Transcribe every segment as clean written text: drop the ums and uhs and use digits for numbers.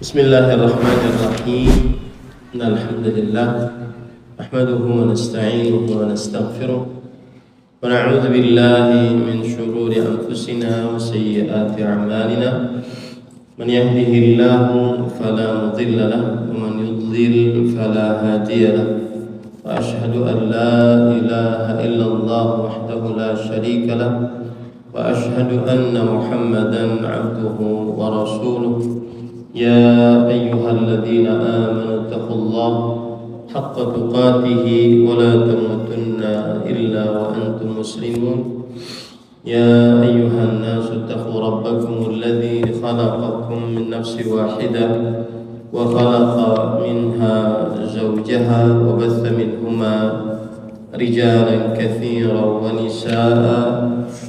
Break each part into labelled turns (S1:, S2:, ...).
S1: Bismillahirrahmanirrahim. Alhamdulillah nahmaduhu wa nasta'inuhu wa nastaghfiruh wa na'udzu billahi min shururi anfusina wa sayyiati a'malina. Man yahdihillahu fala mudilla lahu wa man yudlil fala hadiya lahu. Wa ashhadu an la ilaha illallah wahdahu la syarika lahu wa ashhadu anna Muhammadan 'abduhu wa rasuluh. يا أيها الذين آمنوا اتقوا الله حق تقاته ولا تموتن إلا وأنتم مسلمون. يا أيها الناس اتقوا ربكم الذي خلقكم من نفس واحدة وخلق منها زوجها وبث منهما رجالا كثيرا ونساء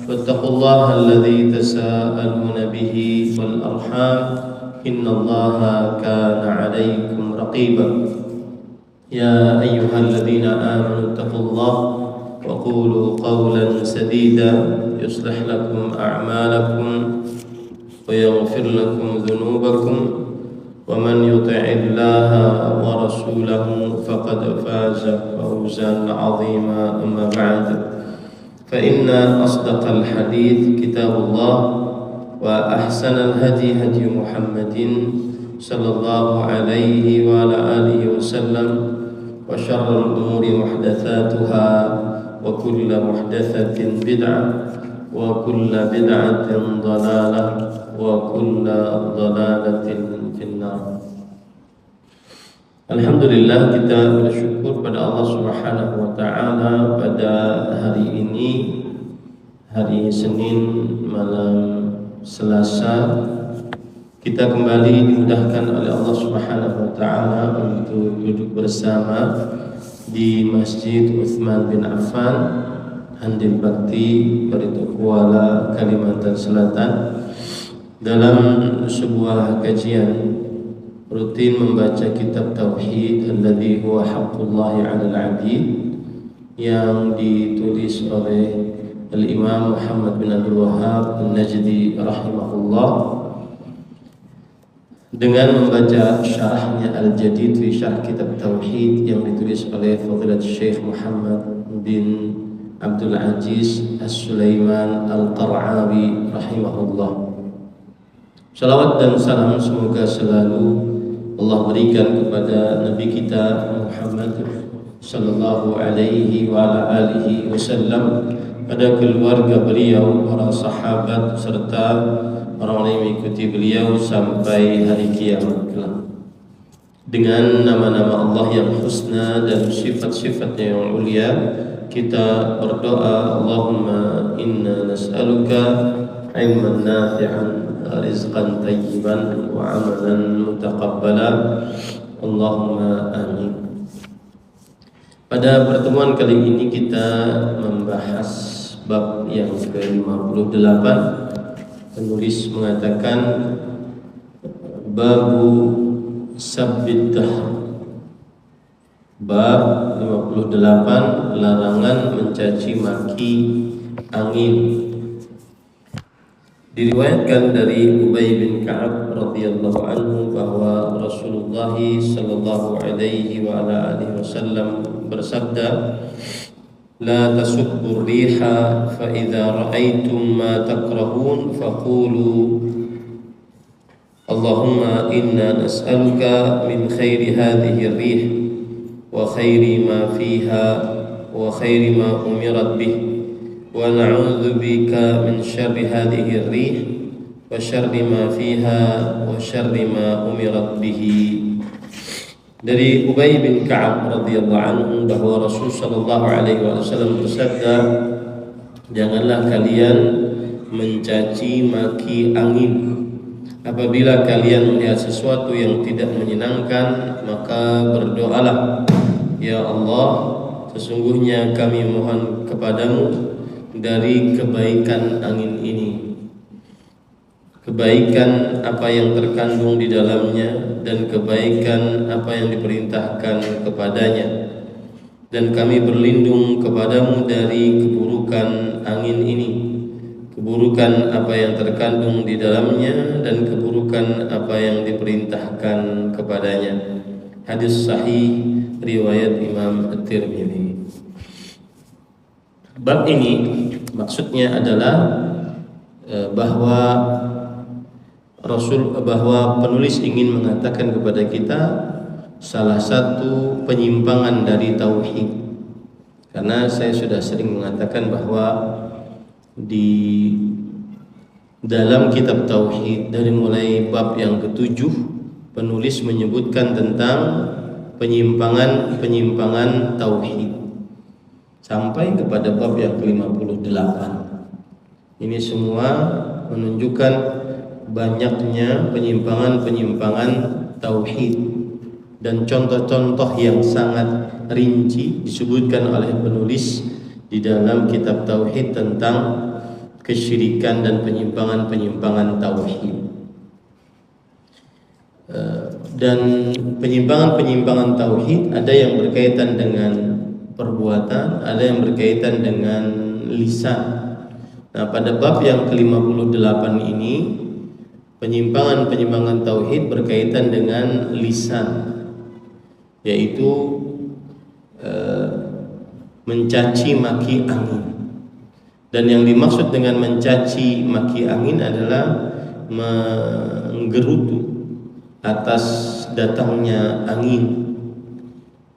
S1: واتقوا الله الذي تساءلون به والأرحام إن الله كان عليكم رقيبا. يا أيها الذين آمنوا اتقوا الله وقولوا قولا سديدا يصلح لكم أعمالكم ويغفر لكم ذنوبكم ومن يطع الله ورسوله فقد فاز فوزا عظيما. أما بعد فإن أصدق الحديث كتاب الله وأحسن الهدي هدي محمد صلى الله عليه وعلى آله وسلم وشر الأمور محدثاتها وكل محدثة بدعة وكل بدعة ضلالة وكل ضلالة في النار. Alhamdulillah, kita bersyukur pada Allah Subhanahu wa taala pada hari ini, hari Senin malam Selasa, kita kembali dimudahkan oleh Allah Subhanahu wa taala untuk duduk bersama di Masjid Utsman bin Affan, Handil Bakti, Barito Kuala, Kalimantan Selatan, dalam sebuah kajian rutin membaca kitab Tauhid alladzi huwa haqqullahi 'alal 'abid yang ditulis oleh Al-Imam Muhammad bin Abdul Wahhab An-Najdi rahimahullah, dengan membaca syarahnya Al-Jadid fi Syarh Kitab Tauhid yang ditulis oleh Fadilat Syekh Muhammad bin Abdul Aziz As-Sulaiman Al-Qar'awi rahimahullah. Salawat dan salam semoga selalu Allah berikan kepada Nabi kita Muhammad sallallahu alaihi wa ala alihi wasallam, pada keluarga beliau, para sahabat, serta orang yang mengikuti beliau sampai hari kiamat kelak. Dengan nama-nama Allah yang husna dan sifat-sifatnya yang mulia, kita berdoa, Allahumma inna nas'aluka ilman nafi'an, rizqan tayyiban, wa amalan mutaqabbala. Allahumma amin. Pada pertemuan kali ini kita membahas bab yang ke-58. Penulis mengatakan babu sabbid dahr. Bab 58, larangan mencaci maki angin. Diriwayatkan dari Ubay bin Ka'ab radhiyallahu anhu bahwa Rasulullah sallallahu alaihi wa ala alihi wasallam bersabda, la tasubbu riha fa idza ra'aitum ma takrahun faqulu Allahumma inna nas'aluka min khairi hadhihi ar-rih wa khairi ma fiha wa khairi ma umirat bih wa na'udzu bika min syarri hadhihi ar-rih wa syarri ma fiha wa syarri ma umirat bihi. Dari Ubay bin Ka'ab radhiyallahu anhu bahwa Rasul sallallahu alaihi wasallam bersabda, janganlah kalian mencaci maki angin. Apabila kalian melihat sesuatu yang tidak menyenangkan, maka berdoalah, ya Allah, sesungguhnya kami mohon kepadamu dari kebaikan angin ini, kebaikan apa yang terkandung di dalamnya dan kebaikan apa yang diperintahkan kepadanya, dan kami berlindung kepadamu dari keburukan angin ini, keburukan apa yang terkandung di dalamnya dan keburukan apa yang diperintahkan kepadanya. Hadis sahih riwayat Imam At-Tirmidzi. Bab ini maksudnya adalah bahwa penulis ingin mengatakan kepada kita salah satu penyimpangan dari tauhid. Karena saya sudah sering mengatakan bahwa di dalam kitab tauhid dari mulai bab yang ke-7 penulis menyebutkan tentang penyimpangan tauhid sampai kepada bab yang ke-58. Ini semua menunjukkan banyaknya penyimpangan tauhid dan contoh-contoh yang sangat rinci disebutkan oleh penulis di dalam kitab tauhid tentang kesyirikan dan penyimpangan tauhid. Dan penyimpangan tauhid ada yang berkaitan dengan perbuatan, ada yang berkaitan dengan lisan. Nah, pada bab yang ke-58 ini penyimpangan tauhid berkaitan dengan lisan, yaitu mencaci maki angin. Dan yang dimaksud dengan mencaci maki angin adalah menggerutu atas datangnya angin,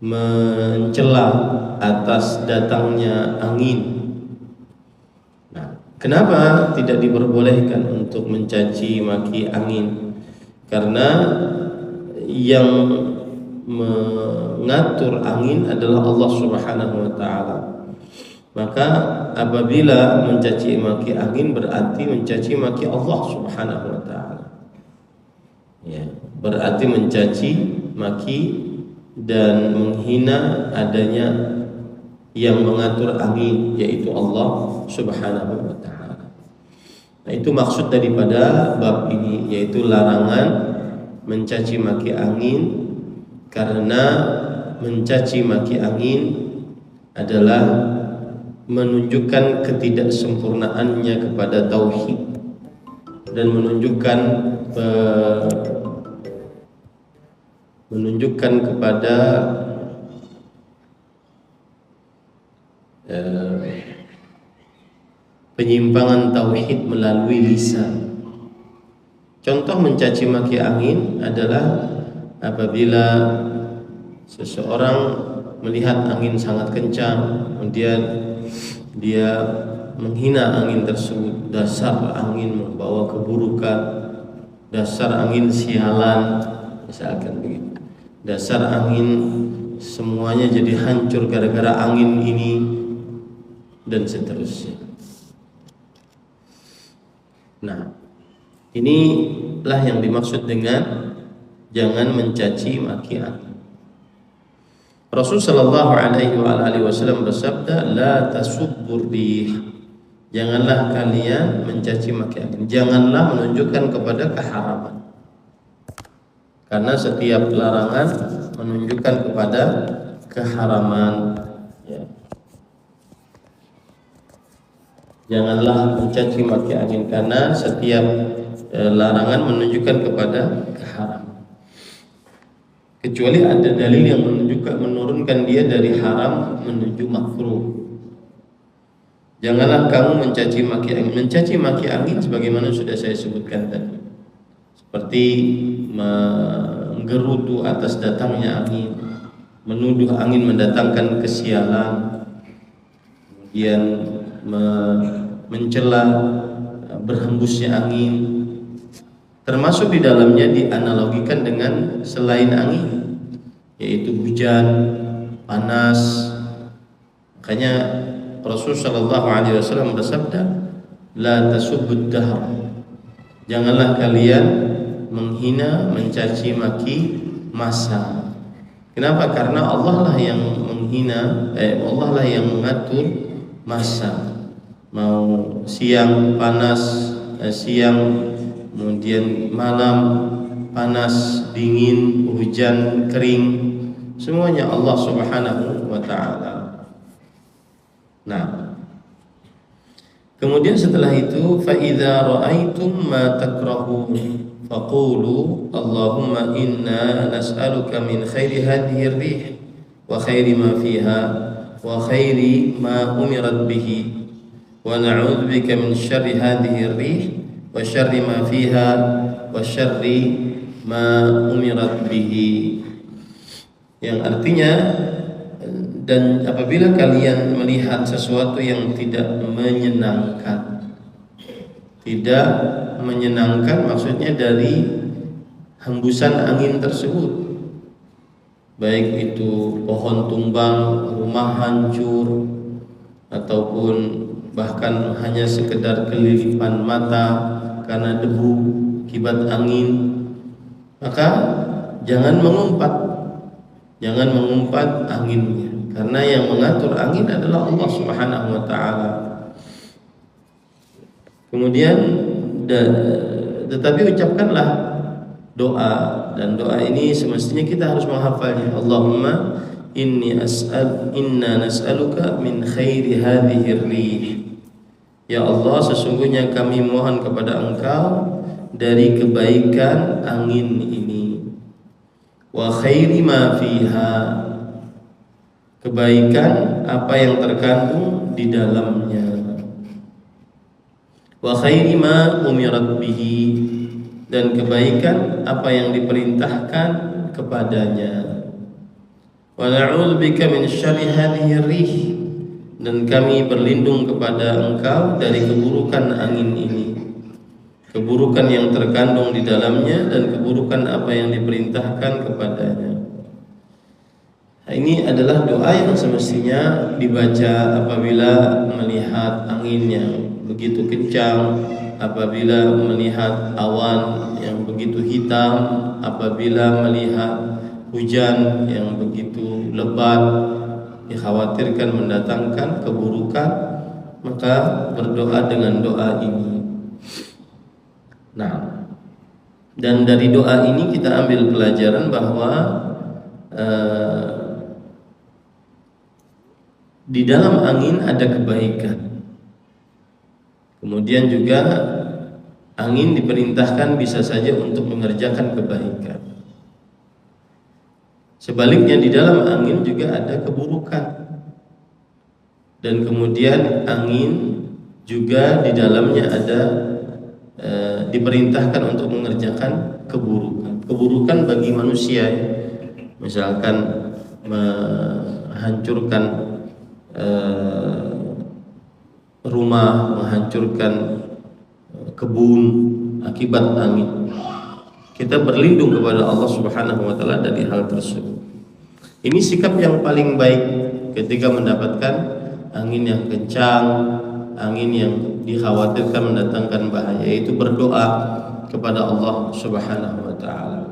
S1: mencela atas datangnya angin. Nah, kenapa tidak diperbolehkan untuk mencaci maki angin? Karena yang mengatur angin adalah Allah Subhanahu wa taala. Maka apabila mencaci maki angin berarti mencaci maki Allah Subhanahu wa taala. Ya, berarti mencaci maki dan menghina adanya yang mengatur angin, yaitu Allah Subhanahu wa taala. Nah, itu maksud daripada bab ini, yaitu larangan mencaci maki angin, karena mencaci maki angin adalah menunjukkan ketidaksempurnaannya kepada tauhid dan menunjukkan kepada penyimpangan tauhid melalui lisan. Contoh mencaci maki angin adalah apabila seseorang melihat angin sangat kencang, kemudian dia menghina angin tersebut, dasar angin membawa keburukan, dasar angin sialan, misalkan begitu. Dasar angin semuanya jadi hancur gara-gara angin ini, dan seterusnya. Nah, inilah yang dimaksud dengan jangan mencaci maki angin. Rasul sallallahu alaihi wasallam bersabda, la tasubbur rih. Janganlah kalian mencaci maki angin. Janganlah menunjukkan kepada keharaman. Karena setiap larangan menunjukkan kepada keharaman. Ya. Janganlah mencaci maki angin, karena setiap larangan menunjukkan kepada keharaman. Kecuali ada dalil yang menurunkan dia dari haram menuju makruh. Janganlah kamu mencaci maki angin. Mencaci maki angin sebagaimana sudah saya sebutkan tadi, seperti menggerutu atas datangnya angin, menuduh angin mendatangkan kesialan, kemudian mencela berhembusnya angin. Termasuk di dalamnya dianalogikan dengan selain angin, yaitu hujan, panas. Makanya Rasul sallallahu alaihi wasallam bersabda, la tasubbud dahr. Janganlah kalian menghina, mencaci maki masa. Kenapa? Karena Allah lah yang menghina, Allah lah yang mengatur masa. Mau siang panas, siang kemudian malam panas, dingin, hujan, kering, semuanya Allah Subhanahu wa taala. Nah, Kemudian setelah itu, fa idza ra'aitum ma takrahun faqulu Allahumma inna nas'aluka min khairi hadhihi ar-rih wa khairi ma fiha wa khairi ma umirat bihi wa na'udzu bika min syarri hadhihi ar-rih wa syarri ma fiha wa syarri ma umirat bihi. Yang artinya, dan apabila kalian melihat sesuatu yang tidak menyenangkan maksudnya dari hembusan angin tersebut, baik itu pohon tumbang, rumah hancur, ataupun bahkan hanya sekedar kelilipan mata karena debu akibat angin, maka jangan mengumpat anginnya, karena yang mengatur angin adalah Allah Subhanahu wa taala. Kemudian tetapi ucapkanlah doa, dan doa ini semestinya kita harus menghafalnya. Allahumma inna nas'aluka min khairi hadhihi ar-rih. Ya Allah, sesungguhnya kami mohon kepada Engkau dari kebaikan angin ini. Wa khairi ma fiha, kebaikan apa yang terkandung di dalamnya. Wa khairi ma umirat bihi, dan kebaikan apa yang diperintahkan kepadanya. Wa na'udzu bika min syarri hadhihi ar-rih, dan kami berlindung kepada Engkau dari keburukan angin ini, keburukan yang terkandung di dalamnya dan keburukan apa yang diperintahkan kepadanya. Nah, ini adalah doa yang semestinya dibaca apabila melihat angin yang begitu kencang, apabila melihat awan yang begitu hitam, apabila melihat hujan yang begitu lebat, dikhawatirkan mendatangkan keburukan, maka berdoa dengan doa ini. Nah, dan dari doa ini kita ambil pelajaran bahwa di dalam angin ada kebaikan. Kemudian juga angin diperintahkan bisa saja untuk mengerjakan kebaikan. Sebaliknya di dalam angin juga ada keburukan. Dan kemudian angin juga di dalamnya ada diperintahkan untuk mengerjakan keburukan. Keburukan bagi manusia, misalkan menghancurkan rumah, menghancurkan kebun akibat angin. Kita berlindung kepada Allah Subhanahu wa taala dari hal tersebut. Ini sikap yang paling baik ketika mendapatkan angin yang kencang, angin yang dikhawatirkan mendatangkan bahaya, yaitu berdoa kepada Allah Subhanahu wa taala.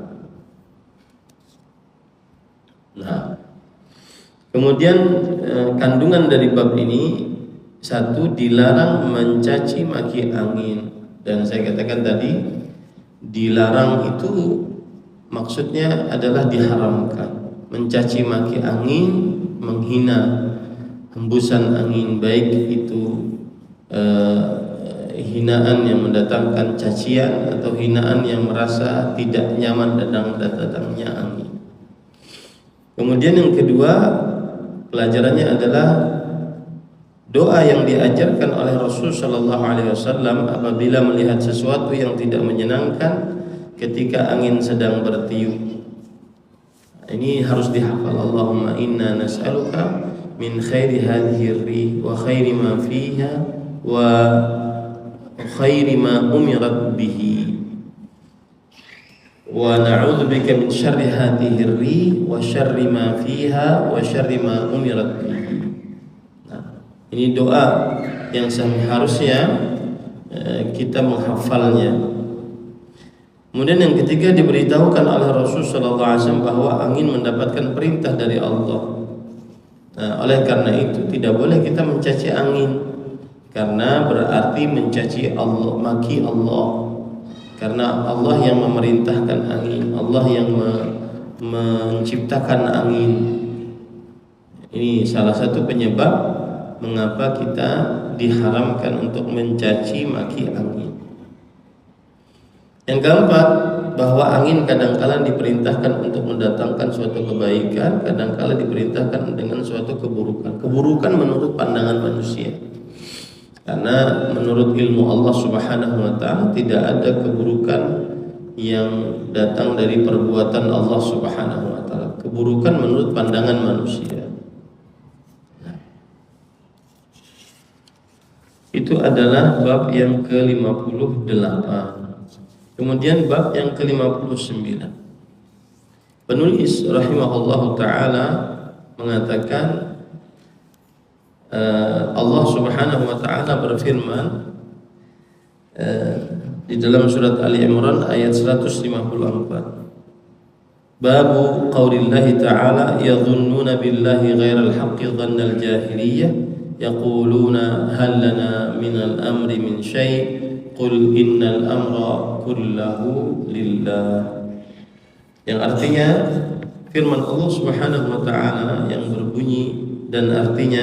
S1: Nah, kemudian kandungan dari bab ini, satu, dilarang mencaci maki angin. Dan saya katakan tadi, dilarang itu maksudnya adalah diharamkan. Mencaci maki angin, menghina hembusan angin, baik itu hinaan yang mendatangkan cacian atau hinaan yang merasa tidak nyaman datangnya angin. Kemudian yang kedua, pelajarannya adalah doa yang diajarkan oleh Rasul Shallallahu Alaihi Wasallam apabila melihat sesuatu yang tidak menyenangkan ketika angin sedang bertiup. Ini harus dihafal. Allahumma inna nas'aluka min khairi hadhihi ar-rih wa khairi ma fiha wa khairi ma umirat bihi wa na'udzu bika min syarri hadhihi ar-rih wa syarri ma fiha wa syarri ma umirat bihi. Nah, ini doa yang seharusnya kita menghafalnya. Kemudian yang ketiga, diberitahukan oleh Rasul sallallahu alaihi wasallam bahwa angin mendapatkan perintah dari Allah. Nah, oleh karena itu tidak boleh kita mencaci angin, karena berarti mencaci Allah, maki Allah. Karena Allah yang memerintahkan angin, Allah yang menciptakan angin. Ini salah satu penyebab mengapa kita diharamkan untuk mencaci maki angin. Yang keempat, bahwa angin kadangkala diperintahkan untuk mendatangkan suatu kebaikan, kadangkala diperintahkan dengan suatu keburukan. Keburukan menurut pandangan manusia. Karena menurut ilmu Allah Subhanahu wa taala tidak ada keburukan yang datang dari perbuatan Allah Subhanahu wa taala. Keburukan menurut pandangan manusia. Itu adalah bab yang ke-58. Kemudian bab yang ke-59. Penulis rahimahullahu taala mengatakan Allah Subhanahu wa taala berfirman di dalam surat Ali Imran ayat 154. Babu qaulillahi ta'ala yadhunnuna billahi ghairal haqqi dhannal jahiliyah yaquluna hal lana minal amri min syai' qul innal amra kullahu lillah. Yang artinya firman Allah Subhanahu wa taala yang berbunyi dan artinya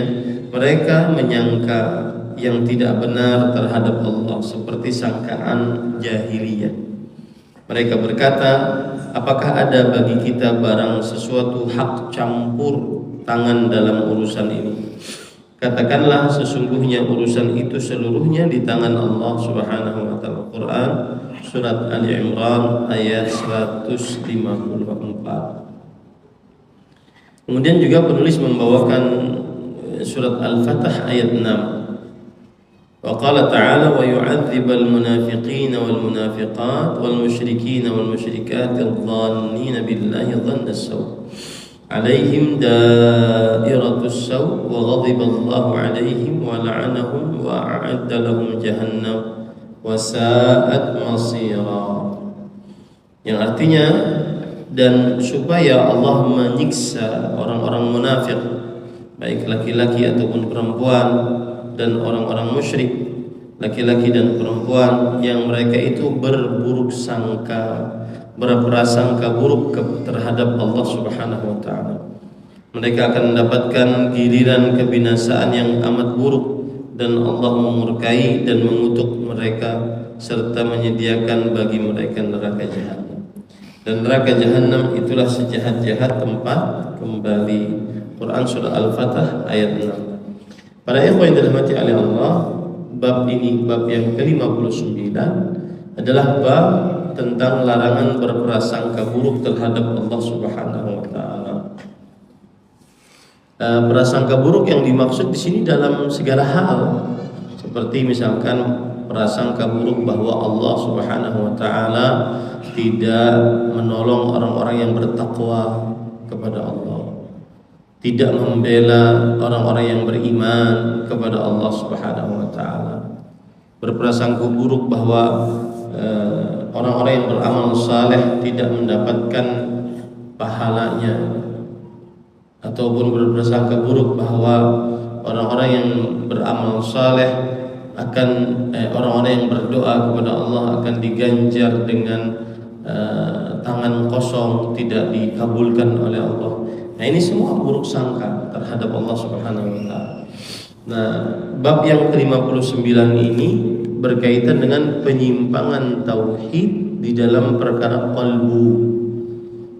S1: mereka menyangka yang tidak benar terhadap Allah seperti sangkaan jahiliyah. Mereka berkata, apakah ada bagi kita barang sesuatu hak campur tangan dalam urusan ini? Katakanlah sesungguhnya urusan itu seluruhnya di tangan Allah Subhanahu wa taala. Quran surat Ali Imran ayat 154. Kemudian juga penulis membawakan surat Al-Fatah ayat 6. Wa qala ta'ala wa yu'adzibal munafiqina wal munafiqat wal musyrikina wal musyrikat adh-dhannina billahi dhanna as-saw. Alaihim dairatus saw wa ghadiballahu alaihim wa la'anahum wa a'adda lahum jahannam wa sa'at masira. Yang artinya, dan supaya Allah menyiksa orang-orang munafik, baik laki-laki ataupun perempuan, dan orang-orang musyrik, laki-laki dan perempuan yang mereka itu berburuk sangka, berprasangka buruk terhadap Allah Subhanahu wa taala. Mereka akan mendapatkan giliran kebinasaan yang amat buruk dan Allah memurkai dan mengutuk mereka serta menyediakan bagi mereka neraka jahanam. Dan neraka jahanam itulah sejahat-jahat tempat kembali. Quran surah Al-Fatah ayat 6. Para ikhwan yang dirahmati oleh Allah, bab ini, bab yang ke-59 adalah bab tentang larangan berprasangka buruk terhadap Allah Subhanahu wa taala. Prasangka buruk yang dimaksud di sini dalam segala hal, seperti misalkan prasangka buruk bahwa Allah Subhanahu wa taala tidak menolong orang-orang yang bertakwa kepada Allah, tidak membela orang-orang yang beriman kepada Allah Subhanahu wa taala. Berprasangka buruk bahwa orang-orang yang beramal saleh tidak mendapatkan pahalanya, ataupun berprasangka buruk bahwa orang-orang yang beramal saleh akan orang-orang yang berdoa kepada Allah akan diganjar dengan tangan kosong, tidak dikabulkan oleh Allah. Nah, ini semua buruk sangka terhadap Allah Subhanahu wa taala. Nah, bab yang ke-59 ini berkaitan dengan penyimpangan tauhid di dalam perkara qalbu.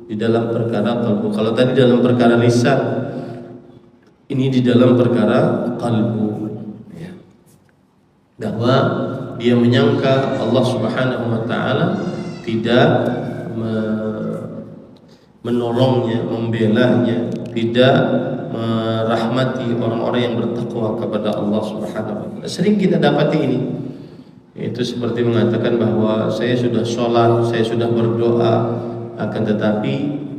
S1: Di dalam perkara qalbu. Kalau tadi dalam perkara lisan, ini di dalam perkara qalbu. Ya. Bahwa dia menyangka Allah Subhanahu wa taala tidak menolongnya, membelanya, tidak merahmati orang-orang yang bertakwa kepada Allah Subhanahu wa taala. Sering kita dapati ini. Itu seperti mengatakan bahwa saya sudah sholat, saya sudah berdoa, akan tetapi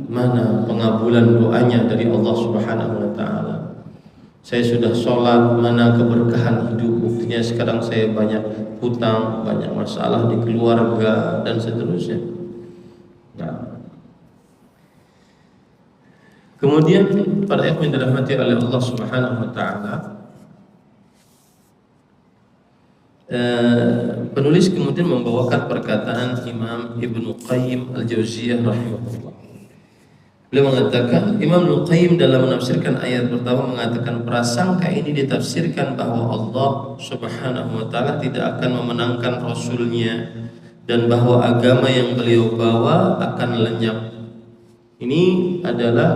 S1: mana pengabulan doanya dari Allah Subhanahu wa taala. Saya sudah sholat, mana keberkahan hidup, buktinya sekarang saya banyak hutang, banyak masalah di keluarga dan seterusnya. Nah, kemudian para ikhwan yang dirahmati oleh Allah Subhanahu wa taala, penulis kemudian membawakan perkataan Imam Ibnu Qayyim Al-Jauziyah rahimahullah. Beliau mengatakan, Imam Al-Qayyim dalam menafsirkan ayat pertama mengatakan prasangka ini ditafsirkan bahwa Allah Subhanahu wa taala tidak akan memenangkan rasulnya dan bahwa agama yang beliau bawa akan lenyap. Ini adalah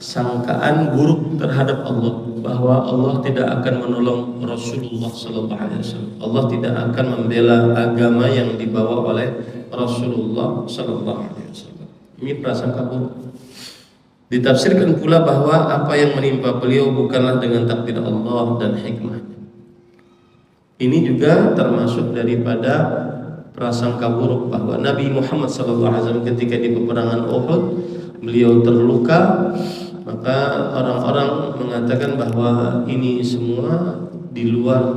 S1: sangkaan buruk terhadap Allah, bahwa Allah tidak akan menolong Rasulullah sallallahu alaihi wasallam. Allah tidak akan membela agama yang dibawa oleh Rasulullah sallallahu alaihi wasallam. Ini prasangka buruk. Ditafsirkan pula bahwa apa yang menimpa beliau bukanlah dengan takdir Allah dan hikmahnya. Ini juga termasuk daripada prasangka buruk bahwa Nabi Muhammad SAW ketika di peperangan Uhud beliau terluka, maka orang-orang mengatakan bahwa ini semua di luar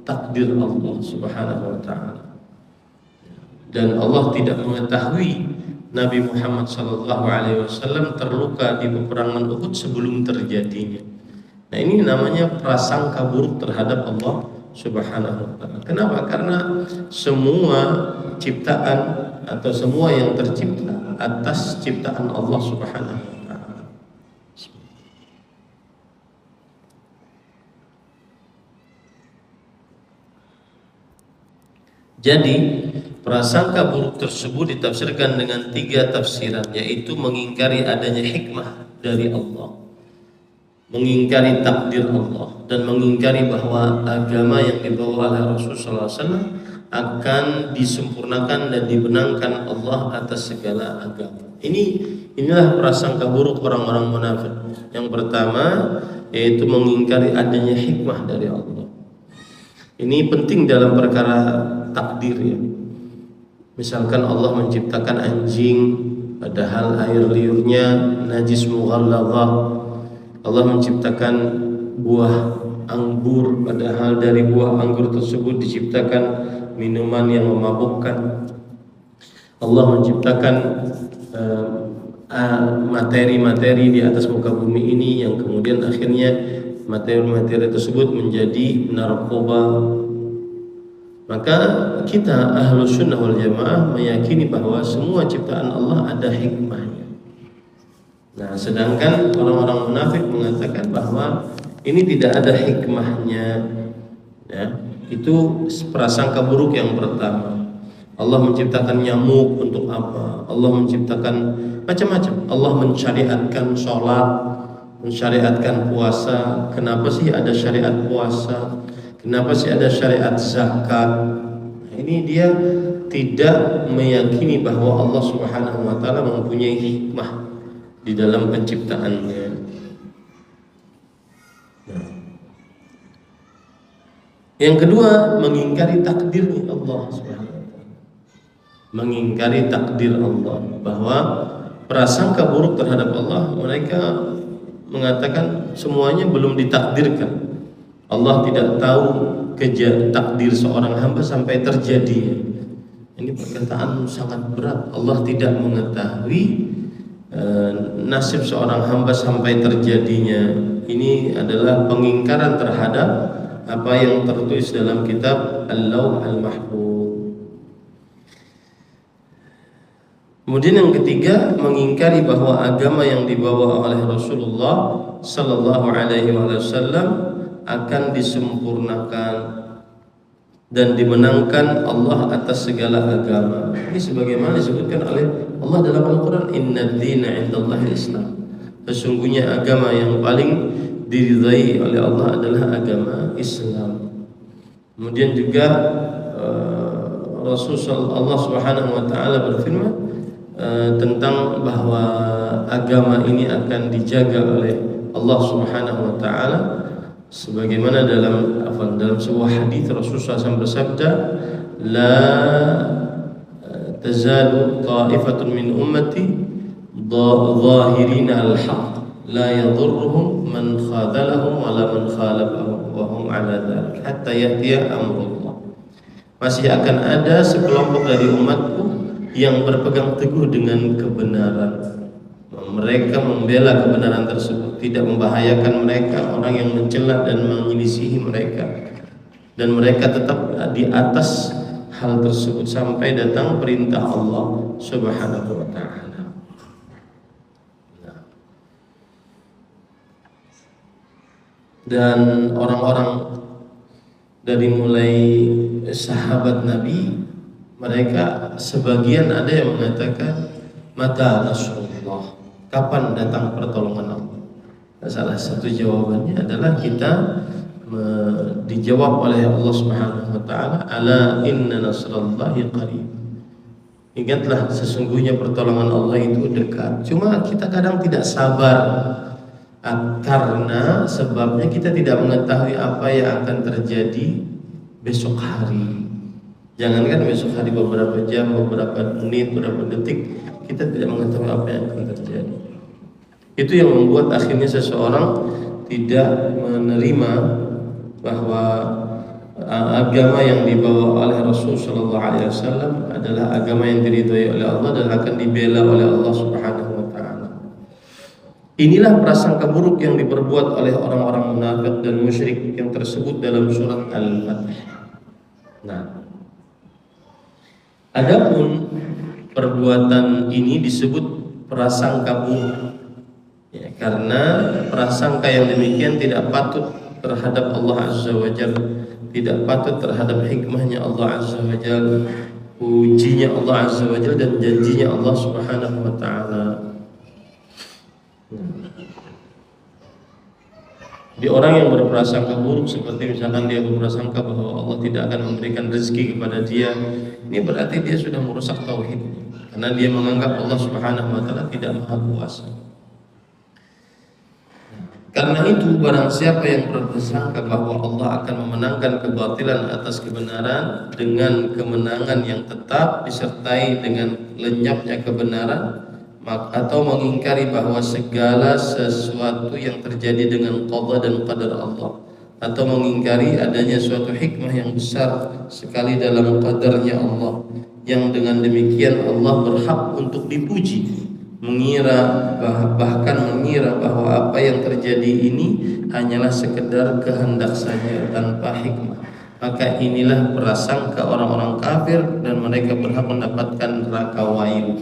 S1: takdir Allah Subhanahu wa taala. Dan Allah tidak mengetahui Nabi Muhammad SAW terluka di peperangan Uhud sebelum terjadinya. Nah, ini namanya prasangka buruk terhadap Allah Subhanahu wa taala. Kenapa? Karena semua ciptaan atau semua yang tercipta atas ciptaan Allah Subhanahu wa taala. Jadi prasangka buruk tersebut ditafsirkan dengan 3 tafsiran, yaitu mengingkari adanya hikmah dari Allah, mengingkari takdir Allah, dan mengingkari bahwa agama yang dibawa oleh Rasulullah SAW akan disempurnakan dan dibenangkan Allah atas segala agama. Inilah prasangka buruk orang-orang munafik. Yang pertama yaitu mengingkari adanya hikmah dari Allah. Ini penting dalam perkara takdir ya. Misalkan Allah menciptakan anjing padahal air liurnya najis mughalladhah. Allah menciptakan buah anggur padahal dari buah anggur tersebut diciptakan minuman yang memabukkan. Allah menciptakan materi-materi di atas muka bumi ini yang kemudian akhirnya materi-materi tersebut menjadi narkoba. Maka kita Ahlus Sunnah wal Jamaah meyakini bahwa semua ciptaan Allah ada hikmahnya. Nah, sedangkan orang-orang munafik mengatakan bahwa ini tidak ada hikmahnya. Ya, itu prasangka buruk yang pertama. Allah menciptakan nyamuk untuk apa? Allah menciptakan macam-macam. Allah mensyariatkan sholat, mensyariatkan puasa. Kenapa sih ada syariat puasa? Kenapa sih ada syariat zakat? Ini dia tidak meyakini bahwa Allah Subhanahu wa taala mempunyai hikmah di dalam penciptaannya. Yang kedua, mengingkari takdirnya Allah Subhanahu wa taala. Mengingkari takdir Allah, bahwa prasangka buruk terhadap Allah, mereka mengatakan semuanya belum ditakdirkan. Allah tidak tahu takdir seorang hamba sampai terjadi. Ini perkataan sangat berat. Allah tidak mengetahui nasib seorang hamba sampai terjadinya. Ini adalah pengingkaran terhadap apa yang tertulis dalam kitab Al-Lauh Al-Mahfuz. Kemudian yang ketiga, mengingkari bahwa agama yang dibawa oleh Rasulullah sallallahu alaihi wasallam akan disempurnakan dan dimenangkan Allah atas segala agama. Ini sebagaimana disebutkan oleh Allah dalam Al-Quran, Inna ad-dina indallahi Islam. Sesungguhnya agama yang paling diridhai oleh Allah adalah agama Islam. Kemudian juga Rasulullah Allah Subhanahu wa taala berfirman tentang bahwa agama ini akan dijaga oleh Allah Subhanahu wa taala, sebagaimana dalam sebuah hadis Rasulullah SAW bersabda, la tazalu ta'ifatun min ummati dhahirina al-haq la yadhurruhum man khadalahum wa la man khalafahum wa hum ala dhalik hatta ya'tiya amrullah. Masih akan ada sekelompok dari umatku yang berpegang teguh dengan kebenaran. Mereka membela kebenaran tersebut, tidak membahayakan mereka orang yang mencela dan menyelisihi mereka, dan mereka tetap di atas hal tersebut sampai datang perintah Allah Subhanahu wa taala. Dan orang-orang dari mulai sahabat Nabi, mereka sebagian ada yang mengatakan mata Rasulullah, kapan datang pertolongan Allah. Dan salah satu jawabannya adalah kita dijawab oleh Allah Subhanahu wa taala, ala inna nasrallahi qarib. Ingatlah, sesungguhnya pertolongan Allah itu dekat. Cuma kita kadang tidak sabar karena sebabnya kita tidak mengetahui apa yang akan terjadi besok hari. Jangankan besok hari, beberapa jam, beberapa menit, beberapa detik, kita tidak mengetahui apa yang akan terjadi. Itu yang membuat akhirnya seseorang tidak menerima bahwa agama yang dibawa oleh Rasul Shallallahu Alaihi Wasallam adalah agama yang diridhoi oleh Allah dan akan dibela oleh Allah Subhanahu Wa Taala. Inilah prasangka buruk yang diperbuat oleh orang-orang munafik dan musyrik yang tersebut dalam surat Al-Fatih. Nah, adapun perbuatan ini disebut prasangka buruk, ya, karena prasangka yang demikian tidak patut terhadap Allah Azza wa Jalla, tidak patut terhadap hikmahnya Allah Azza wa Jalla, ujinya Allah Azza wa Jalla dan janjinya Allah Subhanahu wa Ta'ala. Di orang yang berprasangka buruk, seperti misalkan dia berprasangka bahwa Allah tidak akan memberikan rezeki kepada dia, ini berarti dia sudah merusak tauhid, karena dia menganggap Allah Subhanahu wa Ta'ala tidak maha kuasa. Karena itu, barang siapa yang berprasangka bahwa Allah akan memenangkan kebatilan atas kebenaran dengan kemenangan yang tetap disertai dengan lenyapnya kebenaran, atau mengingkari bahwa segala sesuatu yang terjadi dengan qada dan qadar Allah, atau mengingkari adanya suatu hikmah yang besar sekali dalam qadarnya Allah, yang dengan demikian Allah berhak untuk dipuji, bahkan mengira bahwa apa yang terjadi ini hanyalah sekedar kehendak saja tanpa hikmah, maka inilah prasangka orang-orang kafir dan mereka berhak mendapatkan neraka wail.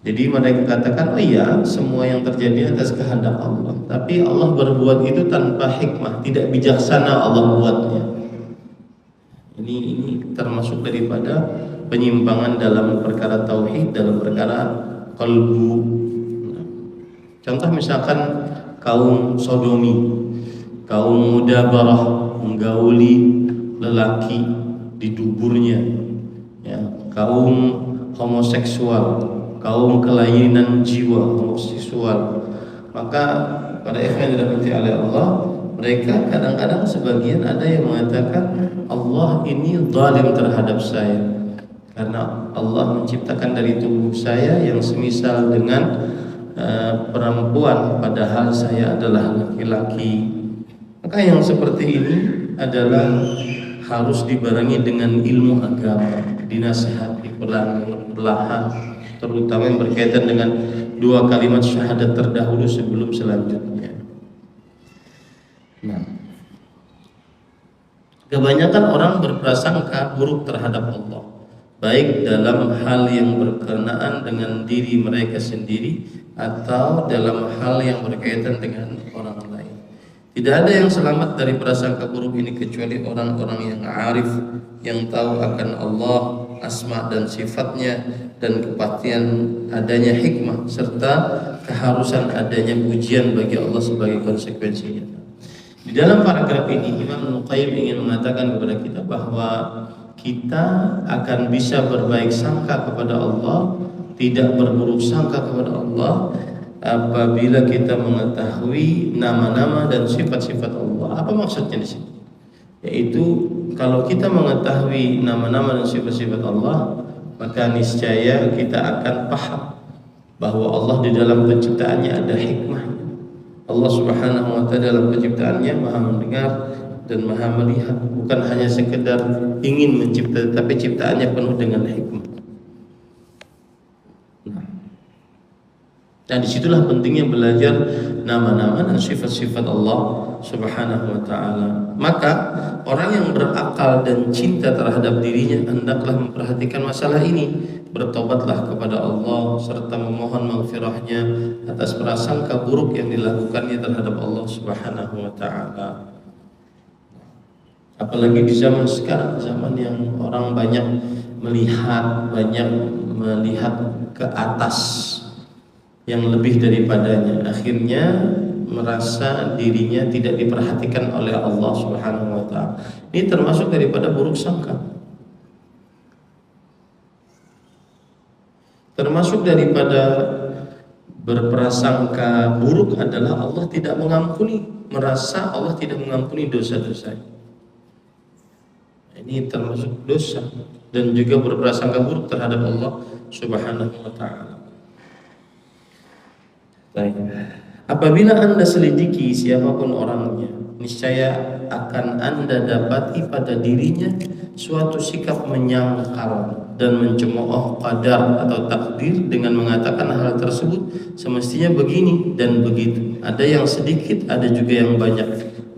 S1: Jadi mereka katakan, oh iya, semua yang terjadi atas kehendak Allah, tapi Allah berbuat itu tanpa hikmah, tidak bijaksana Allah buatnya. Ini termasuk daripada penyimpangan dalam perkara tauhid, dalam perkara qalbu. Contoh misalkan kaum Sodomi, kaum Mudabarah, menggauli lelaki di duburnya, ya, kaum homoseksual, kaum kelainan jiwa homoseksual. Maka pada ikhwan yang dirahmati oleh Allah, mereka kadang-kadang sebagian ada yang mengatakan Allah ini zalim terhadap saya, karena Allah menciptakan dari tubuh saya yang semisal dengan perempuan, padahal saya adalah laki-laki. Maka yang seperti ini adalah harus dibarengi dengan ilmu agama, dinasihati perlahan, terutama yang berkaitan dengan dua kalimat syahadat terdahulu sebelum selanjutnya. Nah, kebanyakan orang berprasangka buruk terhadap Allah, baik dalam hal yang berkenaan dengan diri mereka sendiri atau dalam hal yang berkaitan dengan orang lain. Tidak ada yang selamat dari prasangka buruk ini kecuali orang-orang yang arif, yang tahu akan Allah, asma dan sifatnya, dan kepastian adanya hikmah serta keharusan adanya pujian bagi Allah sebagai konsekuensinya. Di dalam paragraf ini Imam Al-Qayyim ingin mengatakan kepada kita bahwa kita akan bisa berbaik sangka kepada Allah, tidak berburuk sangka kepada Allah apabila kita mengetahui nama-nama dan sifat-sifat Allah. Apa maksudnya di sini? Yaitu kalau kita mengetahui nama-nama dan sifat-sifat Allah, maka niscaya kita akan paham bahwa Allah di dalam penciptaannya ada hikmah. Allah Subhanahu wa Ta'ala dalam penciptaannya Maha mendengar dan Maha melihat, bukan hanya sekedar ingin mencipta, tapi ciptaannya penuh dengan hikmah. Nah, disitulah pentingnya belajar nama-nama dan sifat-sifat Allah Subhanahu wa Ta'ala. Maka orang yang berakal dan cinta terhadap dirinya hendaklah memperhatikan masalah ini. bertobatlah kepada Allah serta memohon maghfirahnya atas prasangka buruk yang dilakukannya terhadap Allah Subhanahu wa taala. Apalagi di zaman sekarang, zaman yang orang banyak melihat ke atas yang lebih daripadanya, akhirnya merasa dirinya tidak diperhatikan oleh Allah Subhanahu wa taala. Ini termasuk daripada buruk sangka. Termasuk daripada berprasangka buruk adalah Allah tidak mengampuni, merasa Allah tidak mengampuni dosa-dosa. Ini termasuk dosa dan juga berprasangka buruk terhadap Allah Subhanahu wa taala. Baik. Apabila Anda selidiki siapapun orangnya, niscaya akan Anda dapati pada dirinya suatu sikap menyangkal dan mencemooh qadar atau takdir dengan mengatakan hal tersebut semestinya begini dan begitu. Ada yang sedikit, ada juga yang banyak.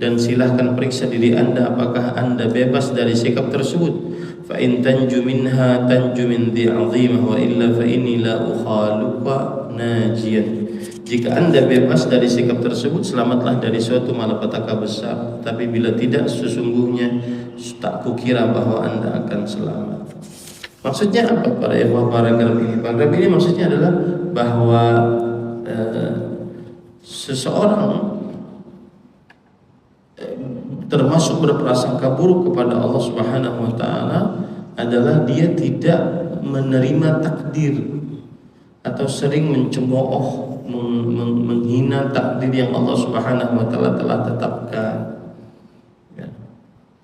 S1: Dan silahkan periksa diri Anda apakah Anda bebas dari sikap tersebut. Fa in tanju minha tanju min dhi 'azimah wa illa fa inni la ukhaluka najiyan. Jika Anda bebas dari sikap tersebut, selamatlah dari suatu malapetaka besar. Tapi bila tidak, sesungguhnya tak kukira bahwa Anda akan selamat. Maksudnya apa para ikhwah paragraf ini? Paragraf ini maksudnya adalah bahwa seseorang termasuk berprasangka buruk kepada Allah Subhanahu wa taala adalah dia tidak menerima takdir atau sering mencemooh, menghina takdir yang Allah Subhanahu wa taala telah tetapkan. Ya.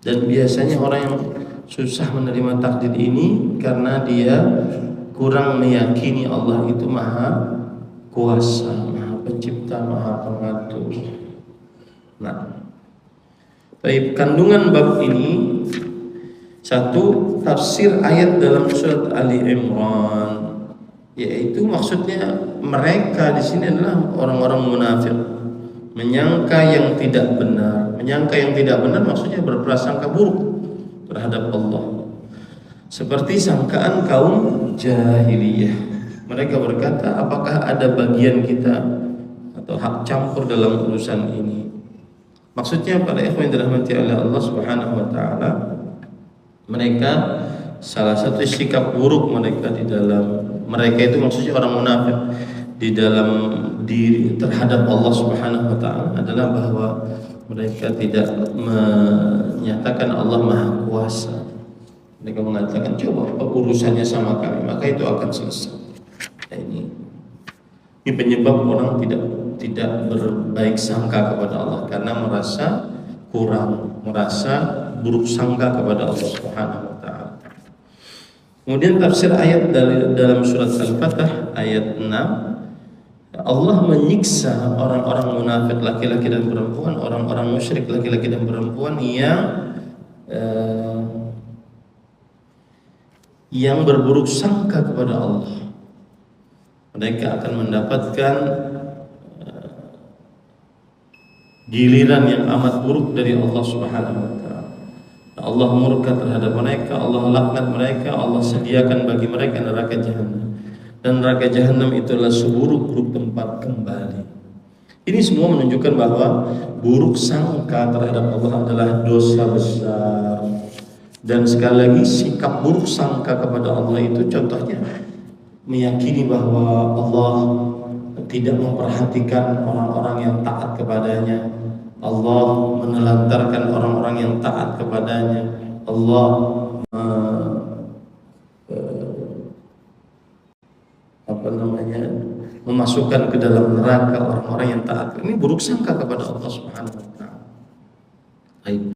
S1: Dan biasanya orang yang susah menerima takdir ini karena dia kurang meyakini Allah itu Maha Kuasa, Maha Pencipta, Maha Pengatur. Nah, baik, kandungan bab ini satu, tafsir ayat dalam surat Ali Imran, yaitu maksudnya mereka di sini adalah orang-orang munafik, menyangka yang tidak benar. Menyangka yang tidak benar maksudnya berprasangka buruk terhadap Allah, seperti sangkaan kaum jahiliyah. Mereka berkata, apakah ada bagian kita atau hak campur dalam urusan ini? Maksudnya para ikhwan yang dirahmati oleh Allah Subhanahu wa taala, mereka salah satu sikap buruk mereka di dalam mereka itu maksudnya orang munafik di dalam diri terhadap Allah Subhanahu wa taala adalah bahwa mereka tidak menyatakan Allah Maha Kuasa. Mereka mengatakan coba urusannya sama kami, maka itu akan selesai. Nah, ini penyebab orang tidak berbaik sangka kepada Allah karena merasa kurang, merasa buruk sangka kepada Allah Subhanahu wa taala. Kemudian tafsir ayat dalam surat Al-Fatah ayat 6, Allah menyiksa orang-orang munafik laki-laki dan perempuan, orang-orang musyrik laki-laki dan perempuan yang berburuk sangka kepada Allah. Mereka akan mendapatkan giliran yang amat buruk dari Allah Subhanahu wa taala. Allah murka terhadap mereka, Allah laknat mereka, Allah sediakan bagi mereka neraka jahanam. Dan neraka jahanam itulah seburuk-buruk tempat kembali. Ini semua menunjukkan bahwa buruk sangka terhadap Allah adalah dosa besar. Dan sekali lagi sikap buruk sangka kepada Allah itu contohnya meyakini bahwa Allah tidak memperhatikan orang-orang yang taat kepadanya. Allah menelantarkan orang-orang yang taat kepadanya. Allah memasukkan ke dalam neraka orang-orang yang taat. Ini buruk sangka kepada Allah Subhanahu wa taala. Baik.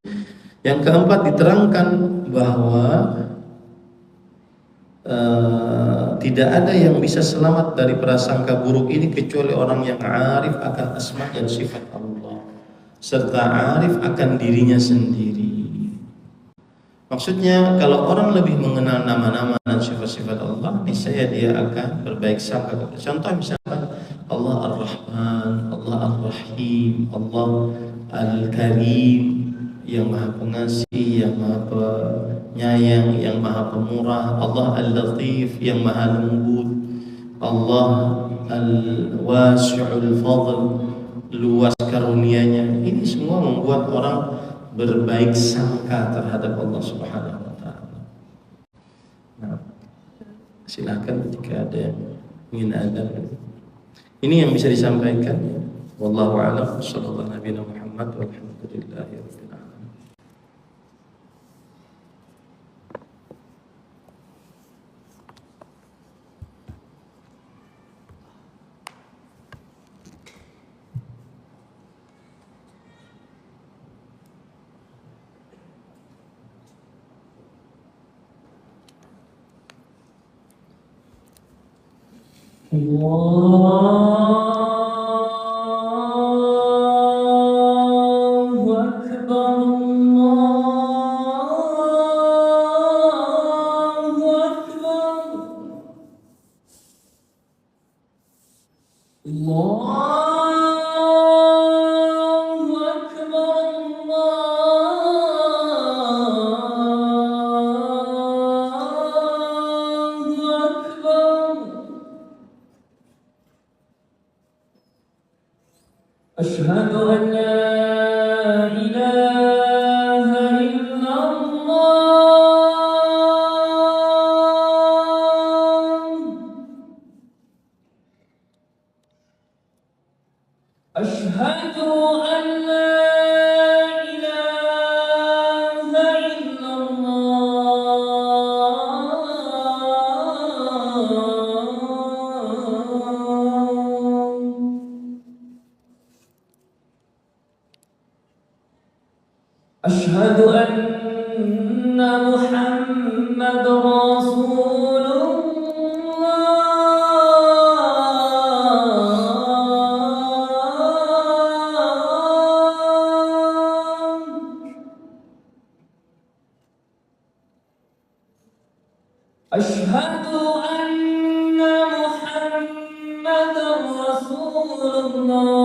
S1: Yang keempat diterangkan bahwa tidak ada yang bisa selamat dari prasangka buruk ini kecuali orang yang arif akan asma dan sifat Allah serta arif akan dirinya sendiri. Maksudnya kalau orang lebih mengenal nama-nama dan sifat-sifat Allah, niscaya dia akan berbaik sangka. Contoh misalkan Allah Ar-Rahman, Allah Ar-Rahim, Allah Al-Karim, yang Maha Pengasih, yang Maha Penyayang, yang Maha Pemurah. Allah Al-Latif, yang Maha Lembut. Allah Al-Wasi'ul Fadl, luas karunia-Nya. Ini semua membuat orang berbaik sangka terhadap Allah Subhanahu wa taala. Nah, silakan jika ada yang ingin ada. Ini yang bisa disampaikan. Wallahu a'lam. Sallallahu alaihi Muhammad walhamdulillahi rabbil alamin. Allahu Akbar, Allahu Akbar, Allahu أشهد أن لا إله إلا الله أشهد أن لا إله إلا أشهد أن محمد رسول الله أشهد أن محمد رسول الله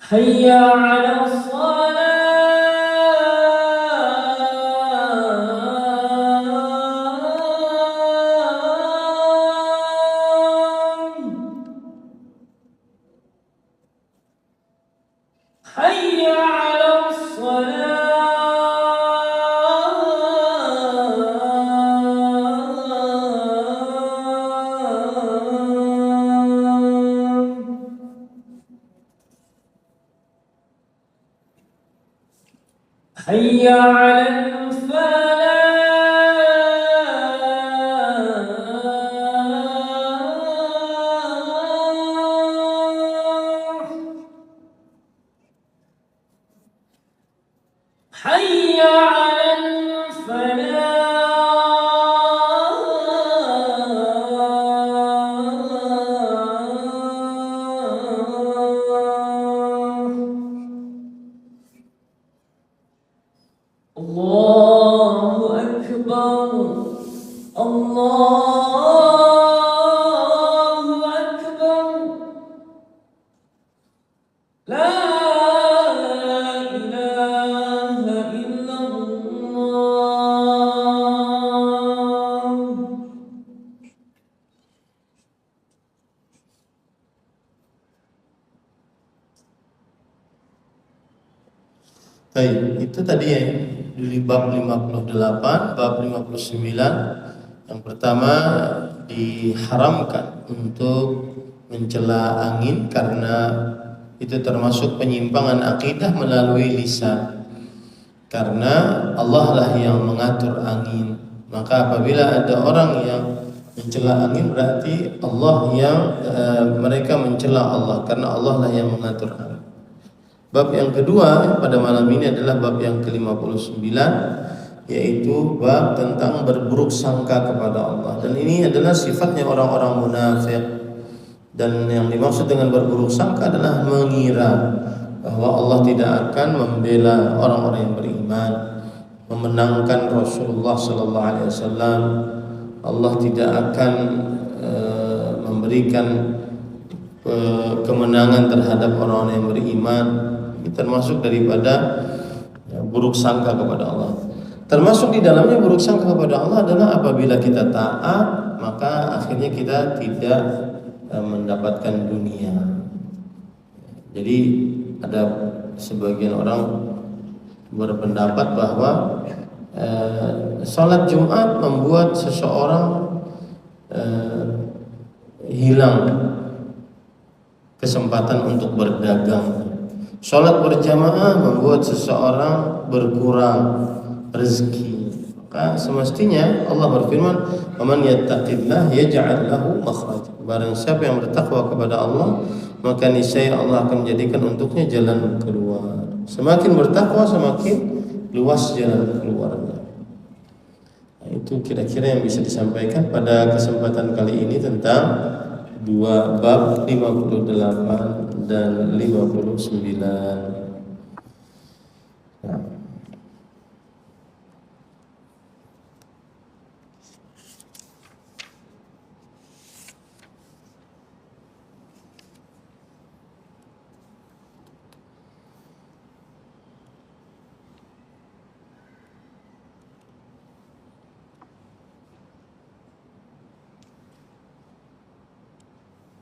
S1: حي على الصلاة حي على الصلاة حي على الفلاح حي على الفلاح الله أكبر الله أكبر لا إله إلا الله.
S2: Baik, itu tadi ya di bab 58, bab 59. Yang pertama, diharamkan untuk mencela angin karena itu termasuk penyimpangan akidah melalui lisan. Karena Allah lah yang mengatur angin. Maka apabila ada orang yang mencela angin, berarti Allah yang mereka mencela Allah, karena Allah lah yang mengatur angin. Bab yang kedua pada malam ini adalah bab yang ke-59, yaitu bab tentang berburuk sangka kepada Allah. Dan ini adalah sifatnya orang-orang munafik. Dan yang dimaksud dengan berburuk sangka adalah mengira bahwa Allah tidak akan membela orang-orang yang beriman, memenangkan Rasulullah sallallahu alaihi wasallam, Allah tidak akan memberikan kemenangan terhadap orang-orang yang beriman. Ini termasuk daripada buruk sangka kepada Allah. Termasuk di dalamnya buruk sangka kepada Allah adalah apabila kita taat, maka akhirnya kita tidak mendapatkan dunia. Jadi ada sebagian orang berpendapat bahwa sholat Jumat membuat seseorang hilang kesempatan untuk berdagang. Sholat berjamaah membuat seseorang berkurang rezeki. Maka semestinya Allah berfirman, "Man yattaqillah yaj'al lahu makhraja." Barang siapa yang bertakwa kepada Allah, maka niscaya Allah akan menjadikan untuknya jalan keluar. Semakin bertakwa semakin luas jalan keluarnya. Nah, itu kira-kira yang bisa disampaikan pada kesempatan kali ini tentang dua bab 58 dan 59.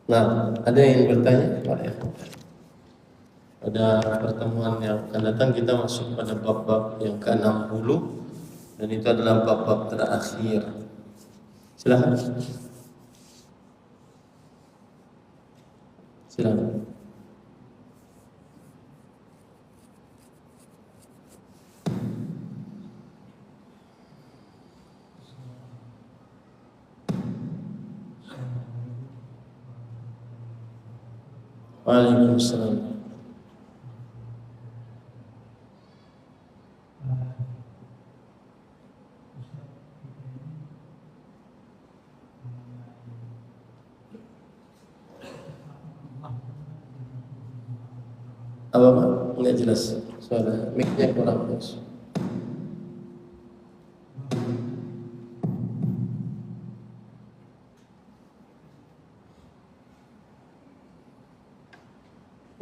S2: Nah, ada yang bertanya? Pada pertemuan yang akan datang kita masuk pada bab-bab yang ke-60 dan itu adalah bab-bab terakhir. Silakan. Silakan. Waalaikumsalam. Apa Pak? Enggak jelas suara mic-nya kurang jelas.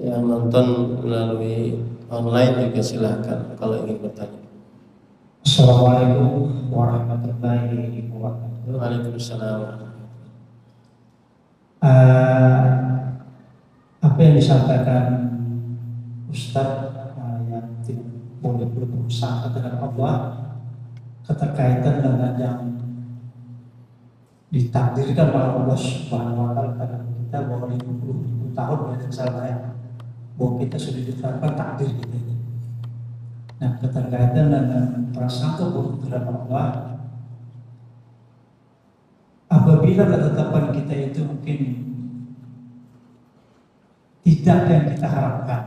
S2: Yang nonton melalui online juga silahkan kalau ingin bertanya.
S3: Assalamualaikum warahmatullahi wabarakatuh.
S2: Waalaikumsalam.
S3: Apa yang disampaikan Ustaz yang tidak boleh berusaha dengan Allah keterkaitan dengan yang ditakdirkan oleh Allah Subhanahu wa taala pada kita bahwa 50.000 tahun dari saya bahwa kita sudah ditetapkan takdir kita ini. Nah, keterkaitan dengan prasangka buruk terhadap Allah, apabila ketetapan kita itu mungkin tidak yang kita harapkan,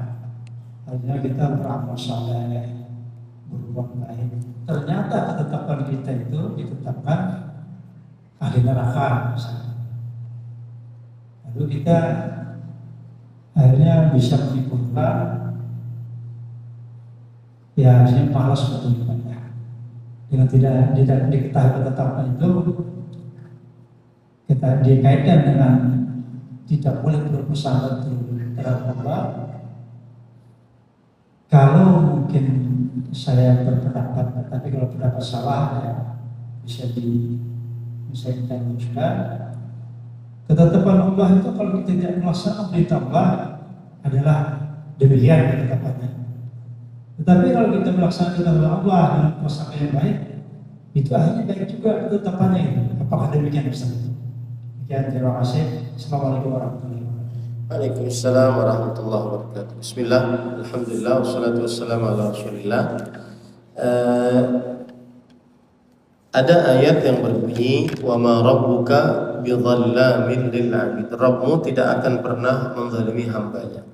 S3: artinya kita beramal saleh, berbuat baik, ternyata ketetapan kita itu ditetapkan ahli neraka misalnya. Lalu kita akhirnya bisa menyimpulkan ya harusnya malas betulnya. Dengan tidak diketahui ketetapan itu, kita dikaitkan dengan tidak boleh berpesan terhadap Allah. Kalau mungkin saya berpendapat, tapi kalau pendapat salah ya bisa kita luruskan. Ketetapan Allah itu kalau kita tidak melaksanakan perintah Allah adalah demikian ketetapannya. Tetapi kalau kita melaksanakan perintah Allah dengan prasangka yang baik, itu akhirnya baik juga ketetapannya itu. Apakah demikian Ustaz? Sekian, terima kasih. Assalamualaikum warahmatullahi wabarakatuh.
S2: Waalaikumsalam warahmatullahi wabarakatuh. Bismillah, alhamdulillah, wassalatu wassalamu ala rasulillah. Ada ayat yang berbunyi, wa ma rabbuka bidhallamin lil 'abid. Rabbmu tidak akan pernah menzalimi hambanya.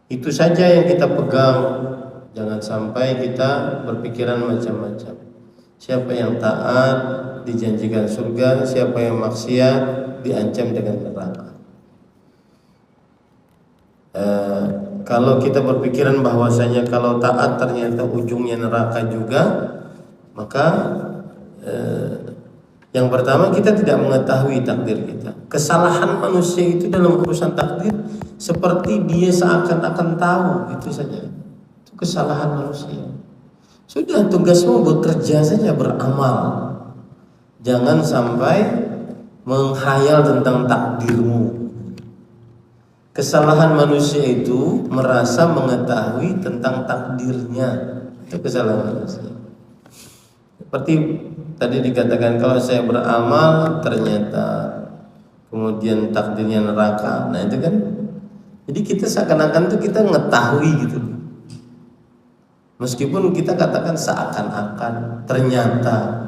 S2: Itu saja yang kita pegang. Jangan sampai kita berpikiran macam-macam. Siapa yang taat dijanjikan surga, siapa yang maksiat diancam dengan neraka. Kalau kita berpikiran bahwasanya kalau taat ternyata ujungnya neraka juga, maka Yang pertama, kita tidak mengetahui takdir kita. Kesalahan manusia itu dalam urusan takdir seperti dia seakan-akan tahu, itu saja. Itu kesalahan manusia. Sudah, tugasmu bekerja saja, beramal. Jangan sampai menghayal tentang takdirmu. Kesalahan manusia itu merasa mengetahui tentang takdirnya. Itu kesalahan manusia. Seperti tadi dikatakan, kalau saya beramal ternyata kemudian takdirnya neraka. Nah itu kan, jadi kita seakan-akan itu kita mengetahui gitu. Meskipun kita katakan seakan-akan, ternyata.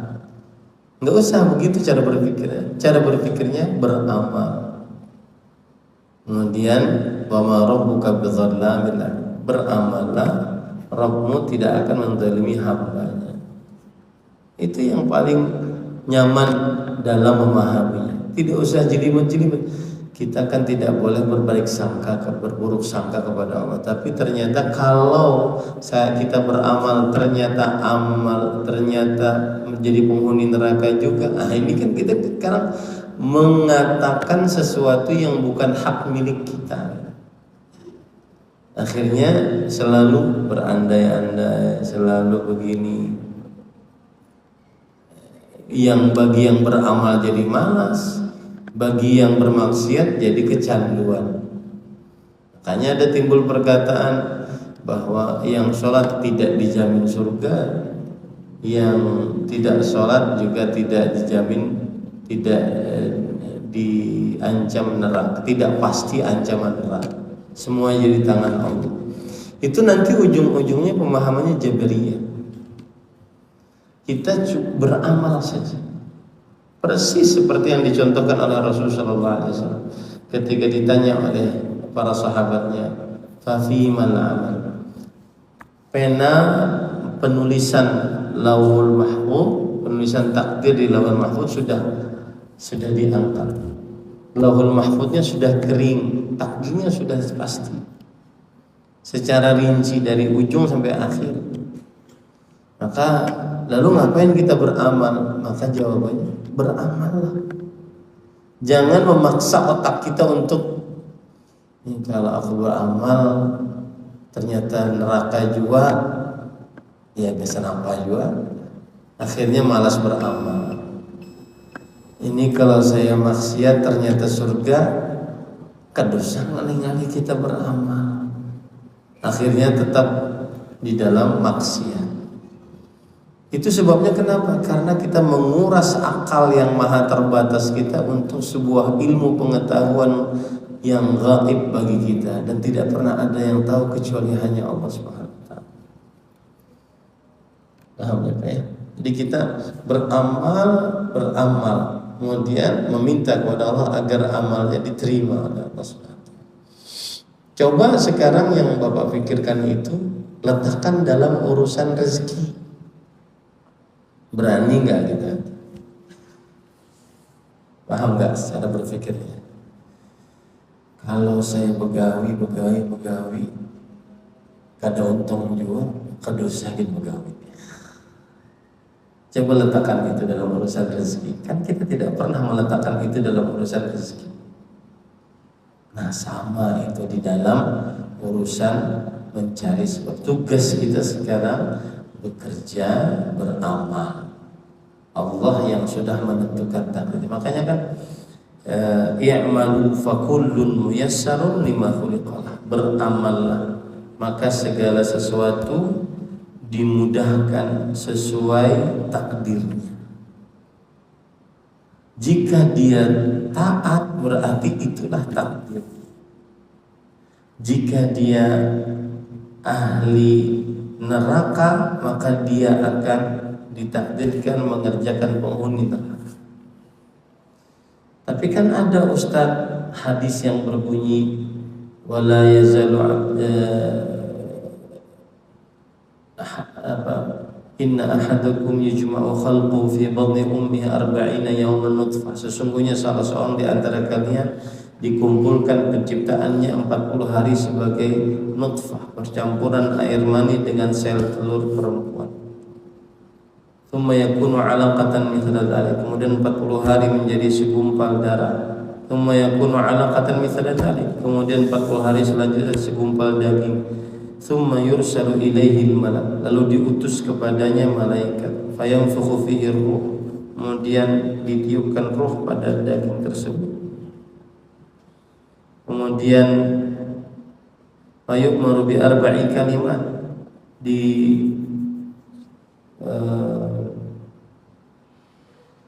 S2: Nggak usah begitu cara berpikirnya. Cara berpikirnya beramal. Kemudian wa ma rabbuka bidzallamil abid. Beramallah, Rabbmu tidak akan menzalimi hambanya. Itu yang paling nyaman dalam memahaminya. Tidak usah jelimet-jelimet. Kita kan tidak boleh berburuk sangka kepada Allah. Tapi ternyata kalau kita beramal ternyata menjadi penghuni neraka juga. Nah ini kan kita sekarang mengatakan sesuatu yang bukan hak milik kita. Akhirnya selalu berandai-andai, selalu begini. Bagi yang beramal jadi malas, bagi yang bermaksiat jadi kecanduan. Makanya ada timbul perkataan bahwa yang sholat tidak dijamin surga, yang tidak sholat juga tidak dijamin, tidak diancam neraka, tidak pasti ancaman neraka. Semua jadi tangan Allah. Itu nanti ujung-ujungnya pemahamannya Jabariyah. Kita beramal saja, persis seperti yang dicontohkan oleh Rasulullah SAW ketika ditanya oleh para sahabatnya, fafimal amal, pena penulisan Lauhul Mahfuz, penulisan takdir di Lauhul Mahfuz sudah diangkat. Lauhul Mahfuznya sudah kering, takdirnya sudah pasti secara rinci dari ujung sampai akhir. Maka lalu ngapain kita beramal? Maka jawabannya beramallah. Jangan memaksa otak kita untuk kalau aku beramal ternyata neraka juga, ya bisa apa juga. Akhirnya malas beramal. Ini kalau saya maksiat ternyata surga, kedosa ngali-ngali kita beramal. Akhirnya tetap di dalam maksiat. Itu sebabnya kenapa? Karena kita menguras akal yang maha terbatas kita untuk sebuah ilmu pengetahuan yang gaib bagi kita dan tidak pernah ada yang tahu kecuali hanya Allah Subhanahu wa taala. Paham ya? Jadi kita beramal, kemudian meminta kepada Allah agar amalnya diterima oleh Allah Subhanahu wa taala. Coba sekarang yang Bapak pikirkan itu letakkan dalam urusan rezeki. Berani nggak kita? Paham nggak cara berpikirnya? Kalau saya begawi, kada untung juga, kedosain begawi. Coba letakkan itu dalam urusan rezeki. Kan kita tidak pernah meletakkan itu dalam urusan rezeki. Nah sama itu di dalam urusan mencari sebab. Tugas kita sekarang bekerja, beramal. Allah yang sudah menentukan takdir. Makanya kan i'malu fakullun muyassarun lima khuliqalah. Beramallah, maka segala sesuatu dimudahkan sesuai takdirnya. Jika dia taat berarti itulah takdir. Jika dia ahli neraka maka dia akan ditakdirkan mengerjakan penghuni neraka. Tapi kan ada ustaz hadis yang berbunyi wala yazalu inna ahadakum yujma'u khalquhu fi batni ummihi 40 yawman nutfah. Sesungguhnya salah seorang di antara kalian dikumpulkan penciptaannya 40 hari sebagai nutfah, percampuran air mani dengan sel telur perempuan.
S1: Thumma yakunu 'alaqatan mithla dzalik. Kemudian 40 hari menjadi segumpal darah. Thumma yakunu 'alaqatan mithla dzalik. Kemudian 40 hari selanjutnya segumpal daging. Thumma yursalu ilaihi al-malak. Lalu diutus kepadanya malaikat. Fayanfukhu fihi ruh. Kemudian ditiupkan ruh pada daging tersebut. Kemudian fayu'maru bi arba'i kalimat,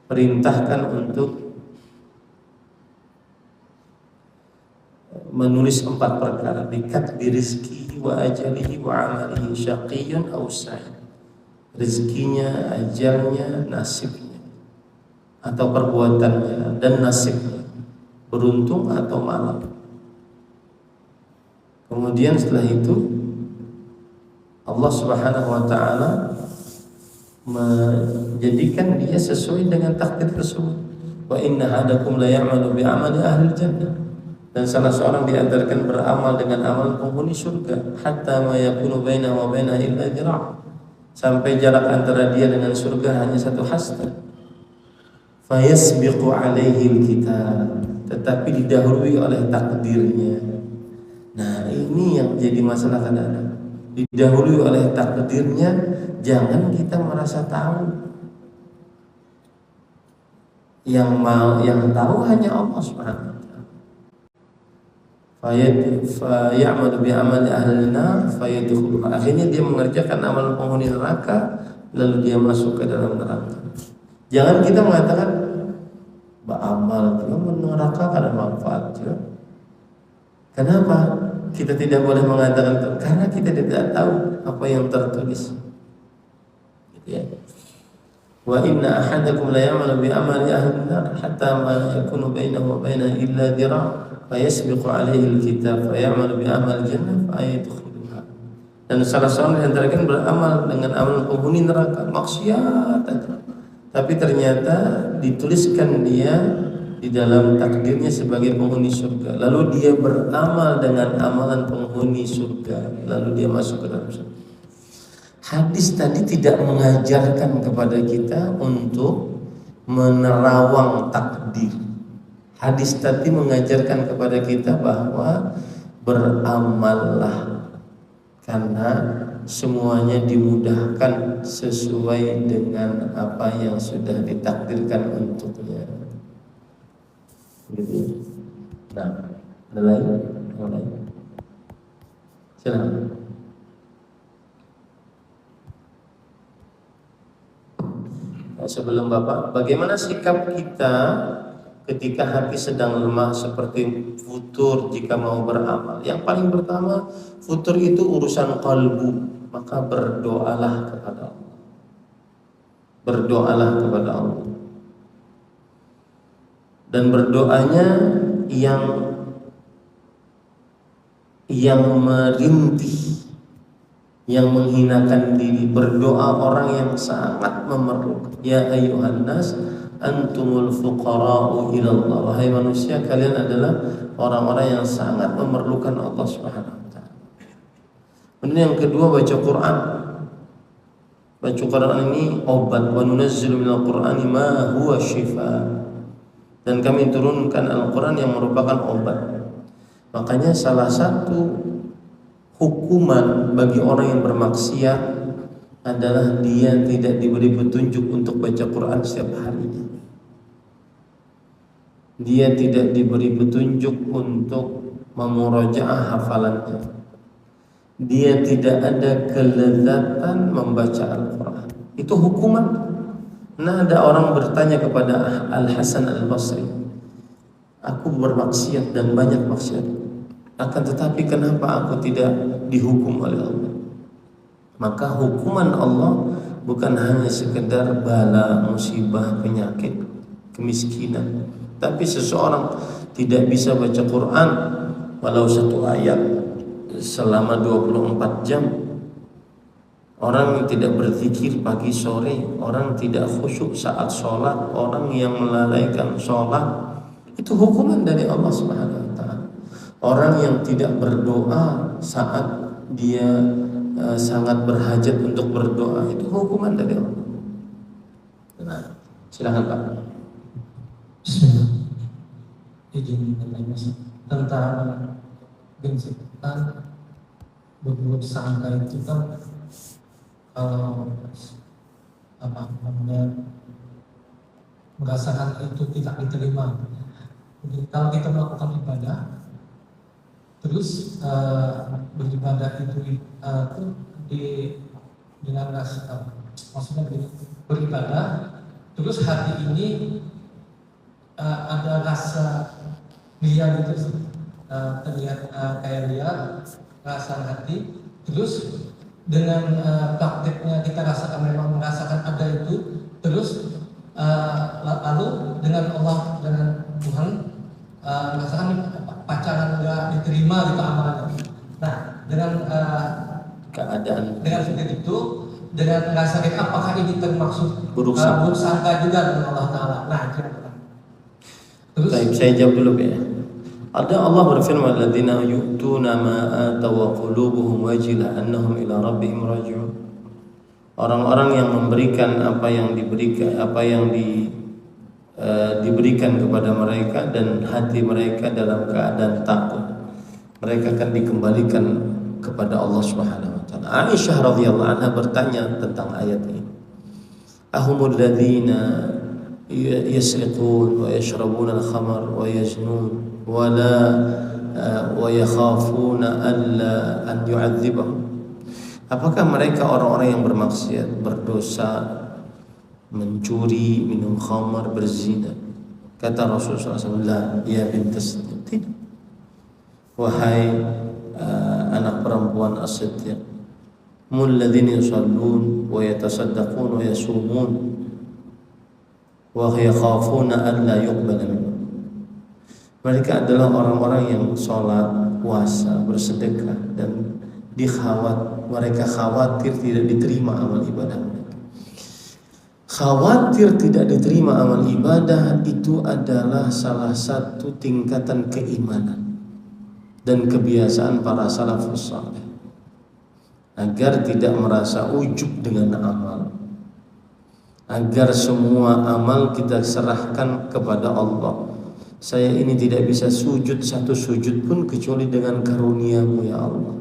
S1: perintahkan untuk menulis 4 perkara, bikatbi rizkihi wa ajalihi wa amalihi syaqiyyun aw sa'id. Rezekinya, ajalnya, nasibnya atau perbuatannya dan nasibnya, beruntung atau malang. Kemudian setelah itu Allah Subhanahu wa taala menjadikan dia sesuai dengan takdir tersebut. Wa inna ahadakum la ya'malu bi amali ahli jannah. Dan salah seorang di antara kalian beramal dengan amal penghuni surga, hatta ma yakunu bainahu wa bainaha illa dhira'. Sampai jarak antara dia dengan surga hanya 1 hasta. Fayasbiqu alaihi alkitab, tetapi didahului oleh takdirnya. Nah, ini yang jadi masalah kadang-kadang. Didahului oleh takdirnya, jangan kita merasa tahu. Yang tahu hanya Allah Subhanahu wa taala. Fayamalu bi amali ahli nar fayadkhulu. Akhirnya dia mengerjakan amal penghuni neraka, lalu dia masuk ke dalam neraka. Jangan kita mengatakan beramal juga neraka karena manfaat juga. Kenapa kita tidak boleh mengatakan itu? Karena kita tidak tahu apa yang tertulis. Gitu ya. Wa inna ahadakum la ya'malu bi amali ahli nar hatta ma yakunu bainahu wa bainaha illa dhira' fa yasbiqu alaihi alkitab fa ya'malu bi amali jannah fa yadkhuluha. Dan salah seorang di antara kalian beramal dengan amal penghuni neraka, maksiat aja. Tapi ternyata dituliskan dia di dalam takdirnya sebagai penghuni surga. Lalu dia beramal dengan amalan penghuni surga, lalu dia masuk ke dalam surga. Hadis tadi tidak mengajarkan kepada kita untuk menerawang takdir. Hadis tadi mengajarkan kepada kita bahwa beramallah, karena semuanya dimudahkan sesuai dengan apa yang sudah ditakdirkan untuknya. Gitu. Nah, ada lain? Silakan. Sebelum Bapak, bagaimana sikap kita ketika hati sedang lemah seperti futur jika mau beramal? Yang paling pertama, futur itu urusan qalbu, maka berdoalah kepada Allah. Berdoalah kepada Allah. Dan berdoanya yang merintih, yang menghinakan diri. Berdoa orang yang sangat memerlukan. Ya ayyuhan nas antumul fuqara'u ilallah. Wahai manusia, kalian adalah orang-orang yang sangat memerlukan Allah Subhanahu wa taala. Kemudian yang kedua, baca Quran. Baca Quran ini obat. Wa nunazzilu minal Qur'ani ma huwa shifa. Dan kami turunkan Al-Quran yang merupakan obat. Makanya salah satu hukuman bagi orang yang bermaksiat adalah dia tidak diberi petunjuk untuk baca Quran setiap harinya. Dia tidak diberi petunjuk untuk memurajaah hafalannya. Dia tidak ada kelezatan membaca Al-Quran. Itu hukuman. Nah, ada orang bertanya kepada Al-Hasan Al-Basri, aku bermaksiat dan banyak maksiat, akan tetapi kenapa aku tidak dihukum oleh Allah? Maka hukuman Allah bukan hanya sekedar bala, musibah, penyakit, kemiskinan. Tapi seseorang tidak bisa baca Quran walau 1 ayat selama 24 jam. Orang yang tidak berzikir pagi sore, orang tidak khusyuk saat sholat, orang yang melalaikan sholat, itu hukuman dari Allah Subhanahu wa taala. Orang yang tidak berdoa saat dia sangat berhajat untuk berdoa, itu hukuman dari Allah. Nah, silakan Pak.
S3: Bismillah. Izin bertanya tentang gencitan berbuat sangka itu kan kalau apa namanya merasakan itu tidak diterima. Jadi kalau kita melakukan ibadah terus beribadah itu dengan rasa maksudnya beribadah terus hati ini ada rasa ria gitu terlihat kayak ria rasa hati terus dengan prakteknya kita rasakan memang merasakan ada itu terus lalu dengan Allah dengan Tuhan merasakan pacaran nggak diterima gitu amalannya. Nah dengan
S1: keadaan
S3: dengan seperti itu dengan rasa apakah ini termasuk
S1: buruk
S3: sangka juga dengan Allah Taala. Nah terus
S2: Baik, saya jawab dulu ya. Ada Allah berfirman, "Alladzina yu'tuna ma ataw wa qulubuhum wajilah annahum ila rabbihim raji'un." Orang-orang yang memberikan apa yang diberikan kepada mereka dan hati mereka dalam keadaan takut, mereka akan dikembalikan kepada Allah Subhanahu wa taala. Aisyah radhiyallahu anha bertanya tentang ayat ini. Ahumul ladzina yasriqun wa yashrabuna al-khamar wa yaznun wa yakhafuna an yu'adzibahum. Apakah mereka orang-orang yang bermaksiat, berdosa, mencuri, minum khamar, berzina? Kata Rasulullah SAW, ya bintas, tidak. Wahai anak perempuan as-siddiq, hum alladzina yusallun wa yatasaddaqun wa yasumun wa yakhafuna an la yuqbala minhum. Mereka adalah orang-orang yang sholat, puasa, bersedekah dan mereka khawatir tidak diterima amal ibadah mereka. Khawatir tidak diterima amal ibadah itu adalah salah satu tingkatan keimanan dan kebiasaan para salafus saleh agar tidak merasa ujub dengan amal, agar semua amal kita serahkan kepada Allah. Saya ini tidak bisa sujud satu sujud pun kecuali dengan karunia-Mu ya Allah.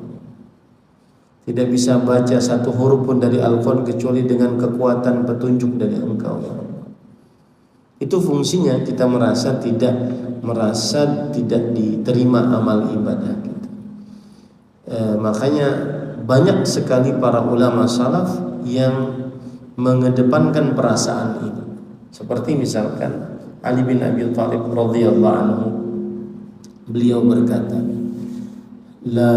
S2: Tidak bisa baca satu huruf pun dari Al-Quran kecuali dengan kekuatan petunjuk dari Engkau ya Allah. Itu fungsinya kita merasa tidak diterima amal ibadah kita. Makanya banyak sekali para ulama salaf yang mengedepankan perasaan ini. Seperti misalkan Ali bin Abi Thalib radhiyallahu anhu, beliau berkata, la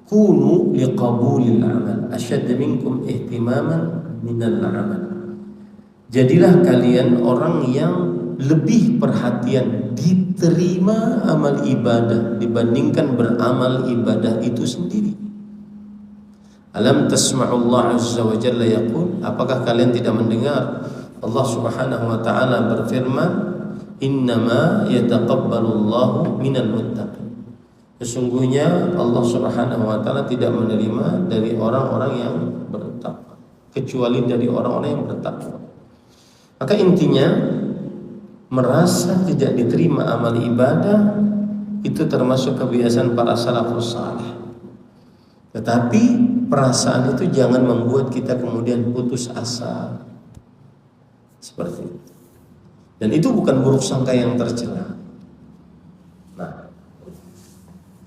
S2: kunu liqabulil amal asyadda minkum ihtimaman minal amal. Jadilah kalian orang yang lebih perhatian diterima amal ibadah dibandingkan beramal ibadah itu sendiri. Alam tasma'u Allah azza wa jalla yaqul, apakah kalian tidak mendengar Allah Subhanahu wa taala berfirman, innama yataqabbalu Allahu minal muttaqin. Sesungguhnya Allah Subhanahu wa taala tidak menerima dari orang-orang yang bertakwa kecuali dari orang-orang yang bertakwa. Maka intinya merasa tidak diterima amal ibadah itu termasuk kebiasaan para salafus saleh. Tetapi perasaan itu jangan membuat kita kemudian putus asa. Seperti itu. Dan itu bukan buruk sangka yang tercela. Nah,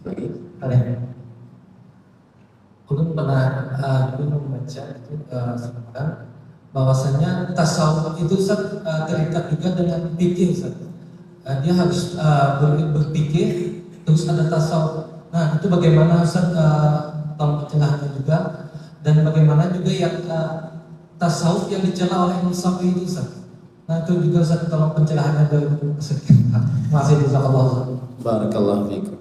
S2: lagi
S3: Ulun pernah membaca itu sekarang bahwasanya tasawuf itu terikat juga dengan pikir. Dia harus berpikir terus ada tasawuf. Nah itu bagaimana tolong penjelasannya juga, dan bagaimana juga yang tasawuf yang dicela oleh Imam Syafi'i itu Nah itu juga tolong pencerahannya dari sedikit. Masih jazakallahu.
S2: Barakallahu fikum.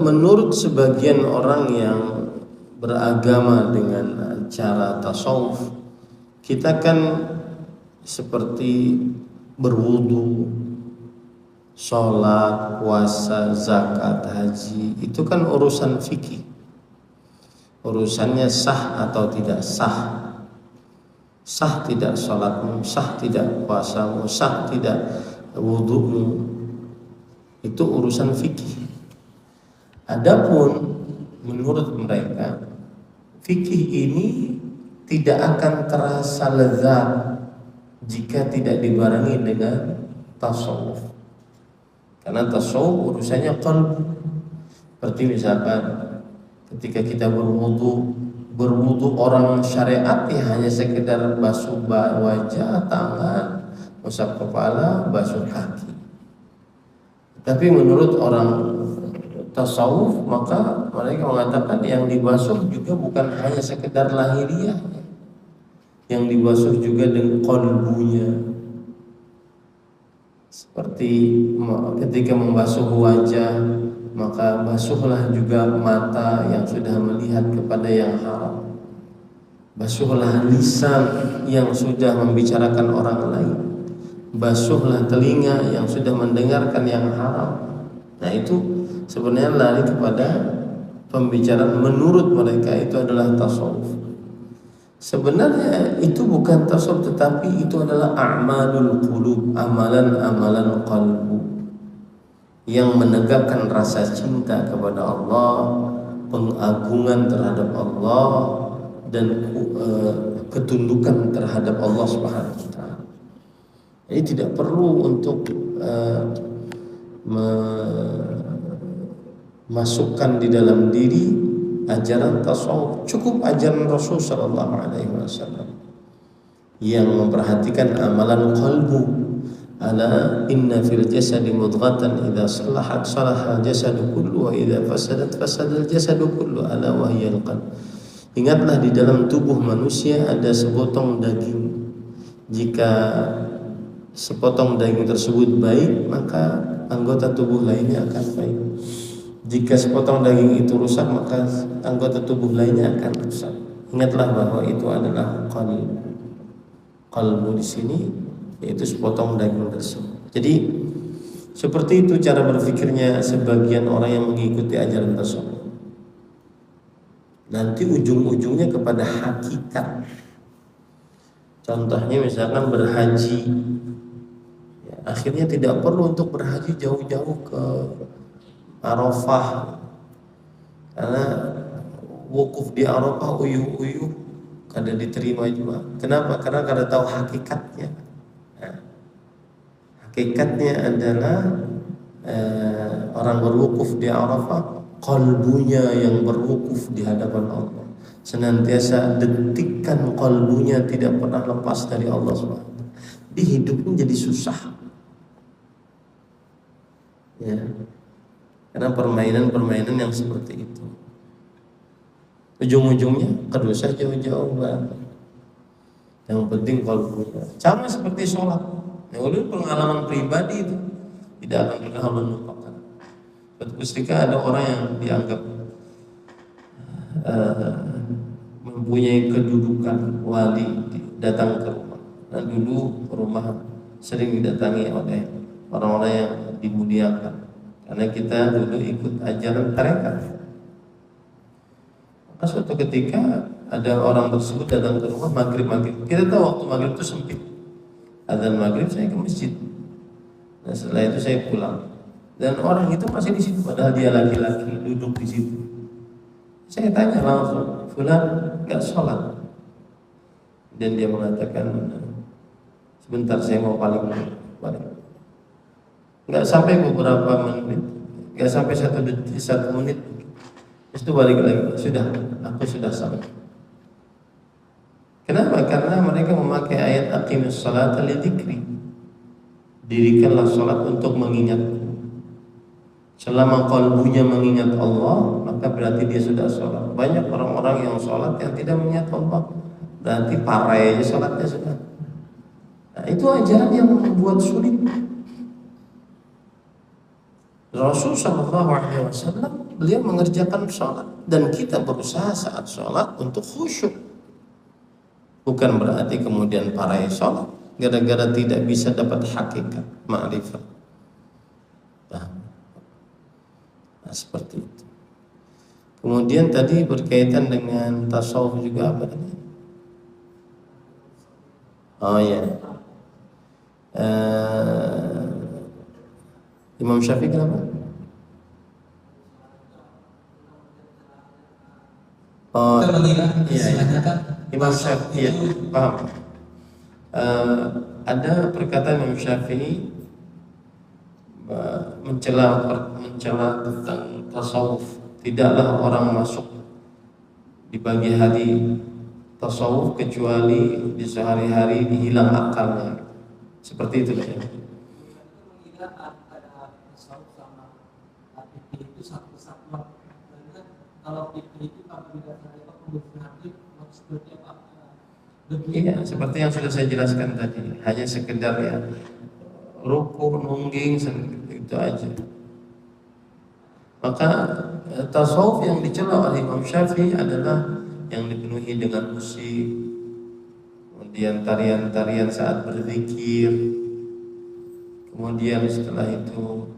S2: Menurut sebagian orang yang beragama dengan cara tasawuf, kita kan seperti berwudu, sholat, puasa, zakat, haji, itu kan urusan fikih. Urusannya sah atau tidak sah. sah tidak salatmu, sah tidak puasamu, sah tidak wudu'mu. Itu urusan fikih. Adapun menurut mereka, fikih ini tidak akan terasa lezat jika tidak dibarengi dengan tasawuf. Karena tasawuf urusannya qalb. Seperti misalkan ketika kita berwudu orang syariat ya hanya sekedar basuh wajah, tangan, usap kepala, basuh kaki. Tapi menurut orang tasawuf maka mereka mengatakan yang dibasuh juga bukan hanya sekedar lahiriah, yang dibasuh juga dengan qalbunya. Seperti ketika membasuh wajah, maka basuhlah juga mata yang sudah melihat kepada yang haram. Basuhlah lisan yang sudah membicarakan orang lain. Basuhlah telinga yang sudah mendengarkan yang haram. Nah itu sebenarnya lari kepada pembicaraan menurut mereka itu adalah tasawuf. Sebenarnya itu bukan tasawuf, tetapi itu adalah a'malul qulub, amalan-amalan qalbu yang menegakkan rasa cinta kepada Allah, pengagungan terhadap Allah, dan ketundukan terhadap Allah Subhanahu wa taala. Jadi tidak perlu untuk memasukkan di dalam diri ajaran tasawuf. Cukup ajaran Rasul sallallahu alaihi wasallam yang memperhatikan amalan qalbu. Ala inna fil jasadi mudghatan idza salahat salaha jasadu kullu wa idza fasadat fasadal jasadu kullu ala wa hiyal qalb. Ingatlah di dalam tubuh manusia ada sepotong daging. Jika sepotong daging tersebut baik, maka anggota tubuh lainnya akan baik. Jika sepotong daging itu rusak, maka anggota tubuh lainnya akan rusak. Ingatlah bahwa itu adalah qalbu. Qalbu di sini yaitu sepotong daging tersebut. Jadi seperti itu cara berpikirnya sebagian orang yang mengikuti ajaran tasawuf. Nanti ujung-ujungnya kepada hakikat. Contohnya misalkan berhaji, ya, akhirnya tidak perlu untuk berhaji jauh-jauh ke Arafah, karena wukuf di Arafah uyuh-uyuh kada diterima juga. Kenapa? Karena kada tahu hakikatnya. Nah, hakikatnya adalah orang berwukuf di Arafah, qalbunya yang berwukuf di hadapan Allah. Senantiasa detikkan qalbunya tidak pernah lepas dari Allah SWT. Di hidupnya jadi susah. Ya. Karena permainan-permainan yang seperti itu ujung-ujungnya kedosa jauh-jauh banget. Yang penting qalbunya. Sama seperti sholat. Yang dulu pengalaman pribadi itu tidak akan pernah melupakan. Ketika ada orang yang dianggap mempunyai kedudukan wali datang ke rumah. Dan dulu rumah sering didatangi oleh orang-orang yang dimuliakan. Karena kita dulu ikut ajaran tarekat. Maka suatu ketika ada orang tersebut datang ke rumah maghrib. Kita tahu waktu maghrib itu sempit. Adzan maghrib saya ke masjid. Nah setelah itu saya pulang. Dan orang itu masih di situ, padahal dia laki-laki duduk di situ. Saya tanya langsung, fulan nggak sholat? Dan dia mengatakan, sebentar saya mau balik. Nggak sampai beberapa menit, nggak sampai satu menit, itu balik lagi. Sudah, aku sudah sampai. Kenapa? Karena mereka memakai ayat aqimus salata lidzikri. Dirikanlah salat untuk mengingatku. Selama qalbunya mengingat Allah, maka berarti dia sudah salat. Banyak orang-orang yang salat yang tidak mengingat Allah, berarti parai aja salatnya sudah. Nah, itu ajaran yang membuat sulit. Rasul sallallahu alaihi wasallam beliau mengerjakan salat dan kita berusaha saat salat untuk khusyuk. Bukan berarti kemudian parai salat gara-gara tidak bisa dapat hakikat ma'rifat. Nah, seperti itu. Kemudian tadi berkaitan dengan tasawuf juga apa tadi? Oh ya. Imam Syafi'i kenapa? Oh,
S4: Kita mengira
S2: iya,
S4: istilahnya kan
S2: Imam Syafi'i, iya, paham. Ada perkataan Imam Syafi'i mencela tentang tasawuf. Tidaklah orang masuk di pagi hari tasawuf kecuali di sehari-hari hilang akalnya. Seperti itu ya.
S4: mengira ada tasawuf sama fikih itu satu kesatuan. Karena kalau fikih itu apabila terjadi pembunuhan hati seperti apa?
S2: Iya, seperti yang sudah saya jelaskan tadi, hanya sekedar ya ruku, nungging, itu aja. Maka tasawuf yang dicela oleh Imam Syafi'i adalah yang dipenuhi dengan musik, kemudian tarian-tarian saat berzikir, kemudian setelah itu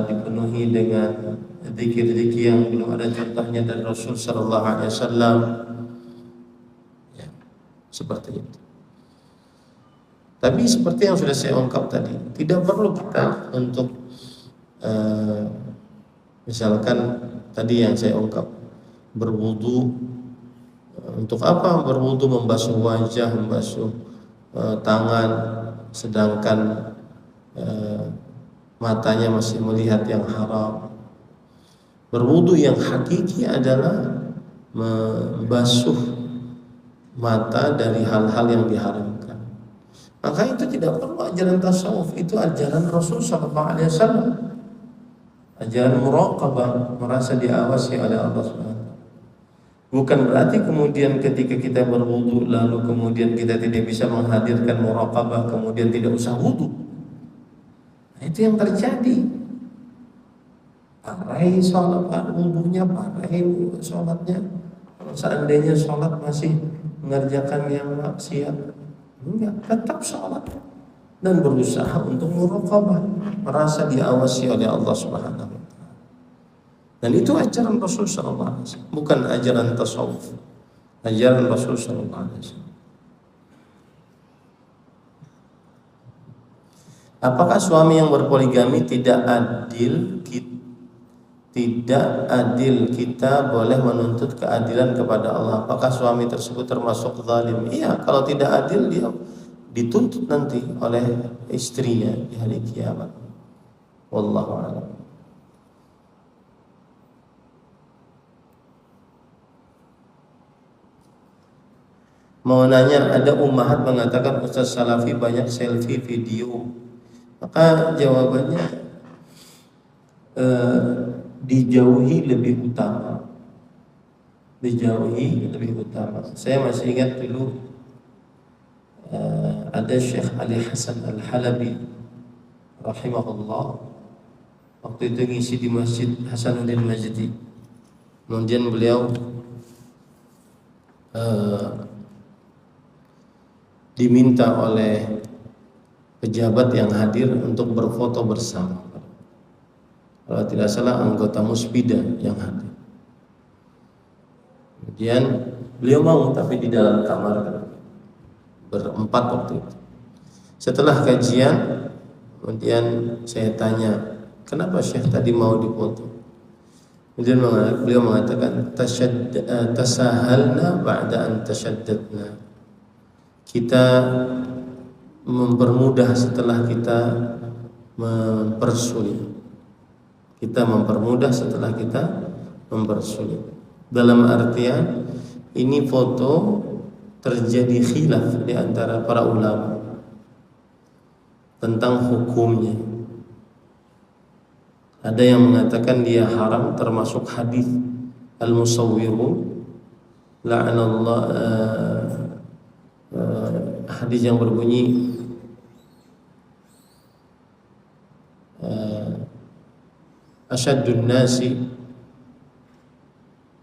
S2: dipenuhi dengan zikir-zikir yang belum ada contohnya dari Rasul Sallallahu Alaihi Wasallam. Seperti itu. Tapi seperti yang sudah saya ungkap tadi, tidak perlu kita untuk misalkan tadi yang saya ungkap berwudu. Untuk apa berwudu? Membasuh wajah, membasuh tangan, sedangkan matanya masih melihat yang haram. Berwudu yang hakiki adalah membasuh mata dari hal-hal yang diharamkan. Maka itu tidak perlu ajaran tasawuf, itu ajaran Rasul sallallahu alaihi wasallam. Ajaran muraqabah, merasa diawasi oleh Allah Subhanahu. Bukan berarti kemudian ketika kita berwudu lalu kemudian kita tidak bisa menghadirkan muraqabah, kemudian tidak usah wudu. Nah, itu yang terjadi. Parai sholat, wudunya parai sholatnya. Kalau seandainya sholat masih mengerjakan yang maksiat, enggak, tetap sholat dan berusaha untuk muraqabah, merasa diawasi oleh Allah Subhanahu wa taala. Dan itu ajaran Rasul sallallahu alaihi wasallam, bukan ajaran tasawuf. Ajaran Rasul sallallahu alaihi wasallam. Apakah suami yang berpoligami tidak adil? Tidak adil, kita boleh menuntut keadilan kepada Allah. Apakah suami tersebut termasuk zalim? Iya, kalau tidak adil dia dituntut nanti oleh istrinya di hari kiamat. Wallahu a'lam. Mau nanya, ada ummahat mengatakan Ustaz Salafi banyak selfie video. Maka jawabannya dijauhi lebih utama. Dijauhi lebih utama. Saya masih ingat dulu ada Syekh Ali Hasan Al-Halabi rahimahullah, waktu itu ngisi di Masjid Hasanuddin Majdi. Kemudian beliau diminta oleh pejabat yang hadir untuk berfoto bersama. Kalau tidak salah anggota Muspida yang hadir. Kemudian beliau mau, tapi di dalam kamar berempat waktu itu. Setelah kajian, kemudian saya tanya, kenapa Syekh tadi mau dipoto? Kemudian beliau mengatakan, tasahalna ba'da an tashaddadna. Kita mempermudah setelah kita mempersulit. Kita mempermudah setelah kita mempersulit. Dalam artian ini foto terjadi khilaf di antara para ulama tentang hukumnya. Ada yang mengatakan dia haram, termasuk hadis al-musawwirun la'anallah, hadis yang berbunyi asyaddun nasi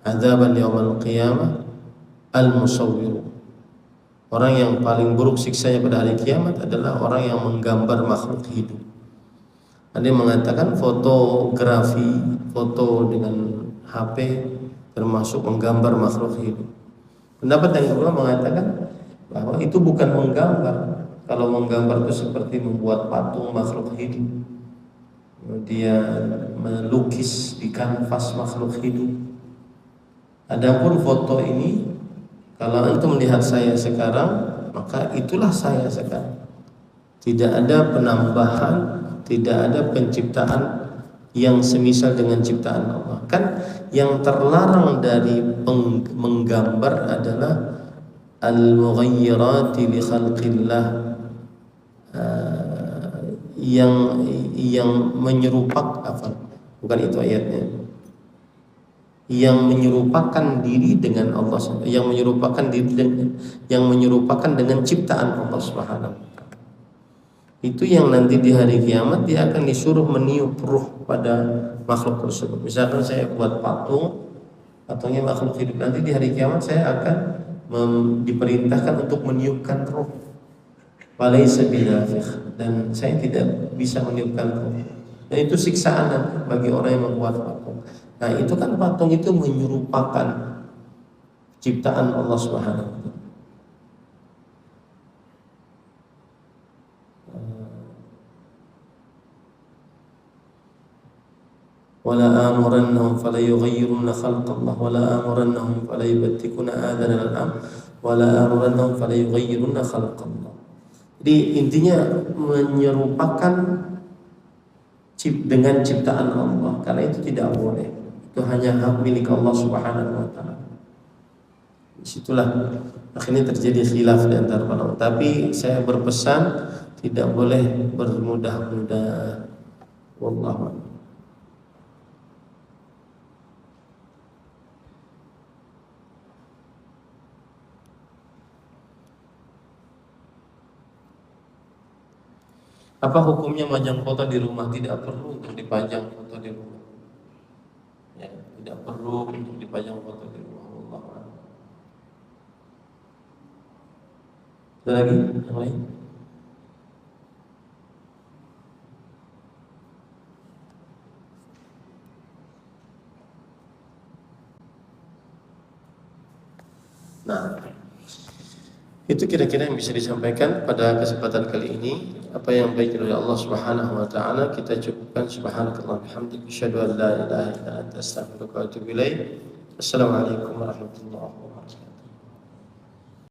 S2: adzaban yaumal qiyamah al-musawwir. Orang yang paling buruk siksanya pada hari kiamat adalah orang yang menggambar makhluk hidup. Ada yang mengatakan fotografi, foto dengan HP termasuk menggambar makhluk hidup. Pendapat yang kedua mengatakan bahwa itu bukan menggambar. Kalau menggambar itu seperti membuat patung makhluk hidup, kemudian melukis di kanvas makhluk hidup. Adapun foto ini, kalau antum melihat saya sekarang, maka itulah saya sekarang. Tidak ada penambahan, tidak ada penciptaan yang semisal dengan ciptaan Allah. Kan yang terlarang dari menggambar adalah al-mughayyirati li khalqillah, yang menyerupak apa? Bukan itu ayatnya. Yang menyerupakan diri dengan Allah, yang menyerupakan dengan ciptaan Allah Subhanahu wa taala. Itu yang nanti di hari kiamat dia akan disuruh meniup ruh pada makhluk tersebut. Misalkan saya buat patung, patungnya makhluk hidup, nanti di hari kiamat saya akan diperintahkan untuk meniupkan ruh. Walaysa binafikh, dan saya tidak bisa meniupkan ruh. Dan itu siksaan bagi orang yang membuat patung. Nah, itu kan patung itu menyerupakan ciptaan Allah Subhanahu wa taala. Wala amurannahum fala yughayyirunna khalqallah wala amurannahum fala yubtikunna adana al-am wala amurannahum fala yughayyirunna khalqallah. Jadi intinya menyerupakan dengan ciptaan Allah, karena itu tidak boleh. Itu hanya hak milik Allah Subhanahu wa taala. Disitulah akhirnya terjadi khilaf di antara para ulama. Tapi saya berpesan tidak boleh bermudah-mudah. Wallahu a'lam. Apa hukumnya memajang foto di rumah? Tidak perlu untuk dipajang foto di rumah. Ya, tidak perlu untuk dipajang foto di rumah. Allah. Ada lagi yang lain? Nah, itu kira-kira yang bisa disampaikan pada kesempatan kali ini. Apa yang baik dari Allah Subhanahu wa taala kita cukupkan. Subhanakallah bihamdika asyhadu an la ilaha illa anta astaghfiruka wa atubu ilaik. Assalamualaikum warahmatullahi wabarakatuh.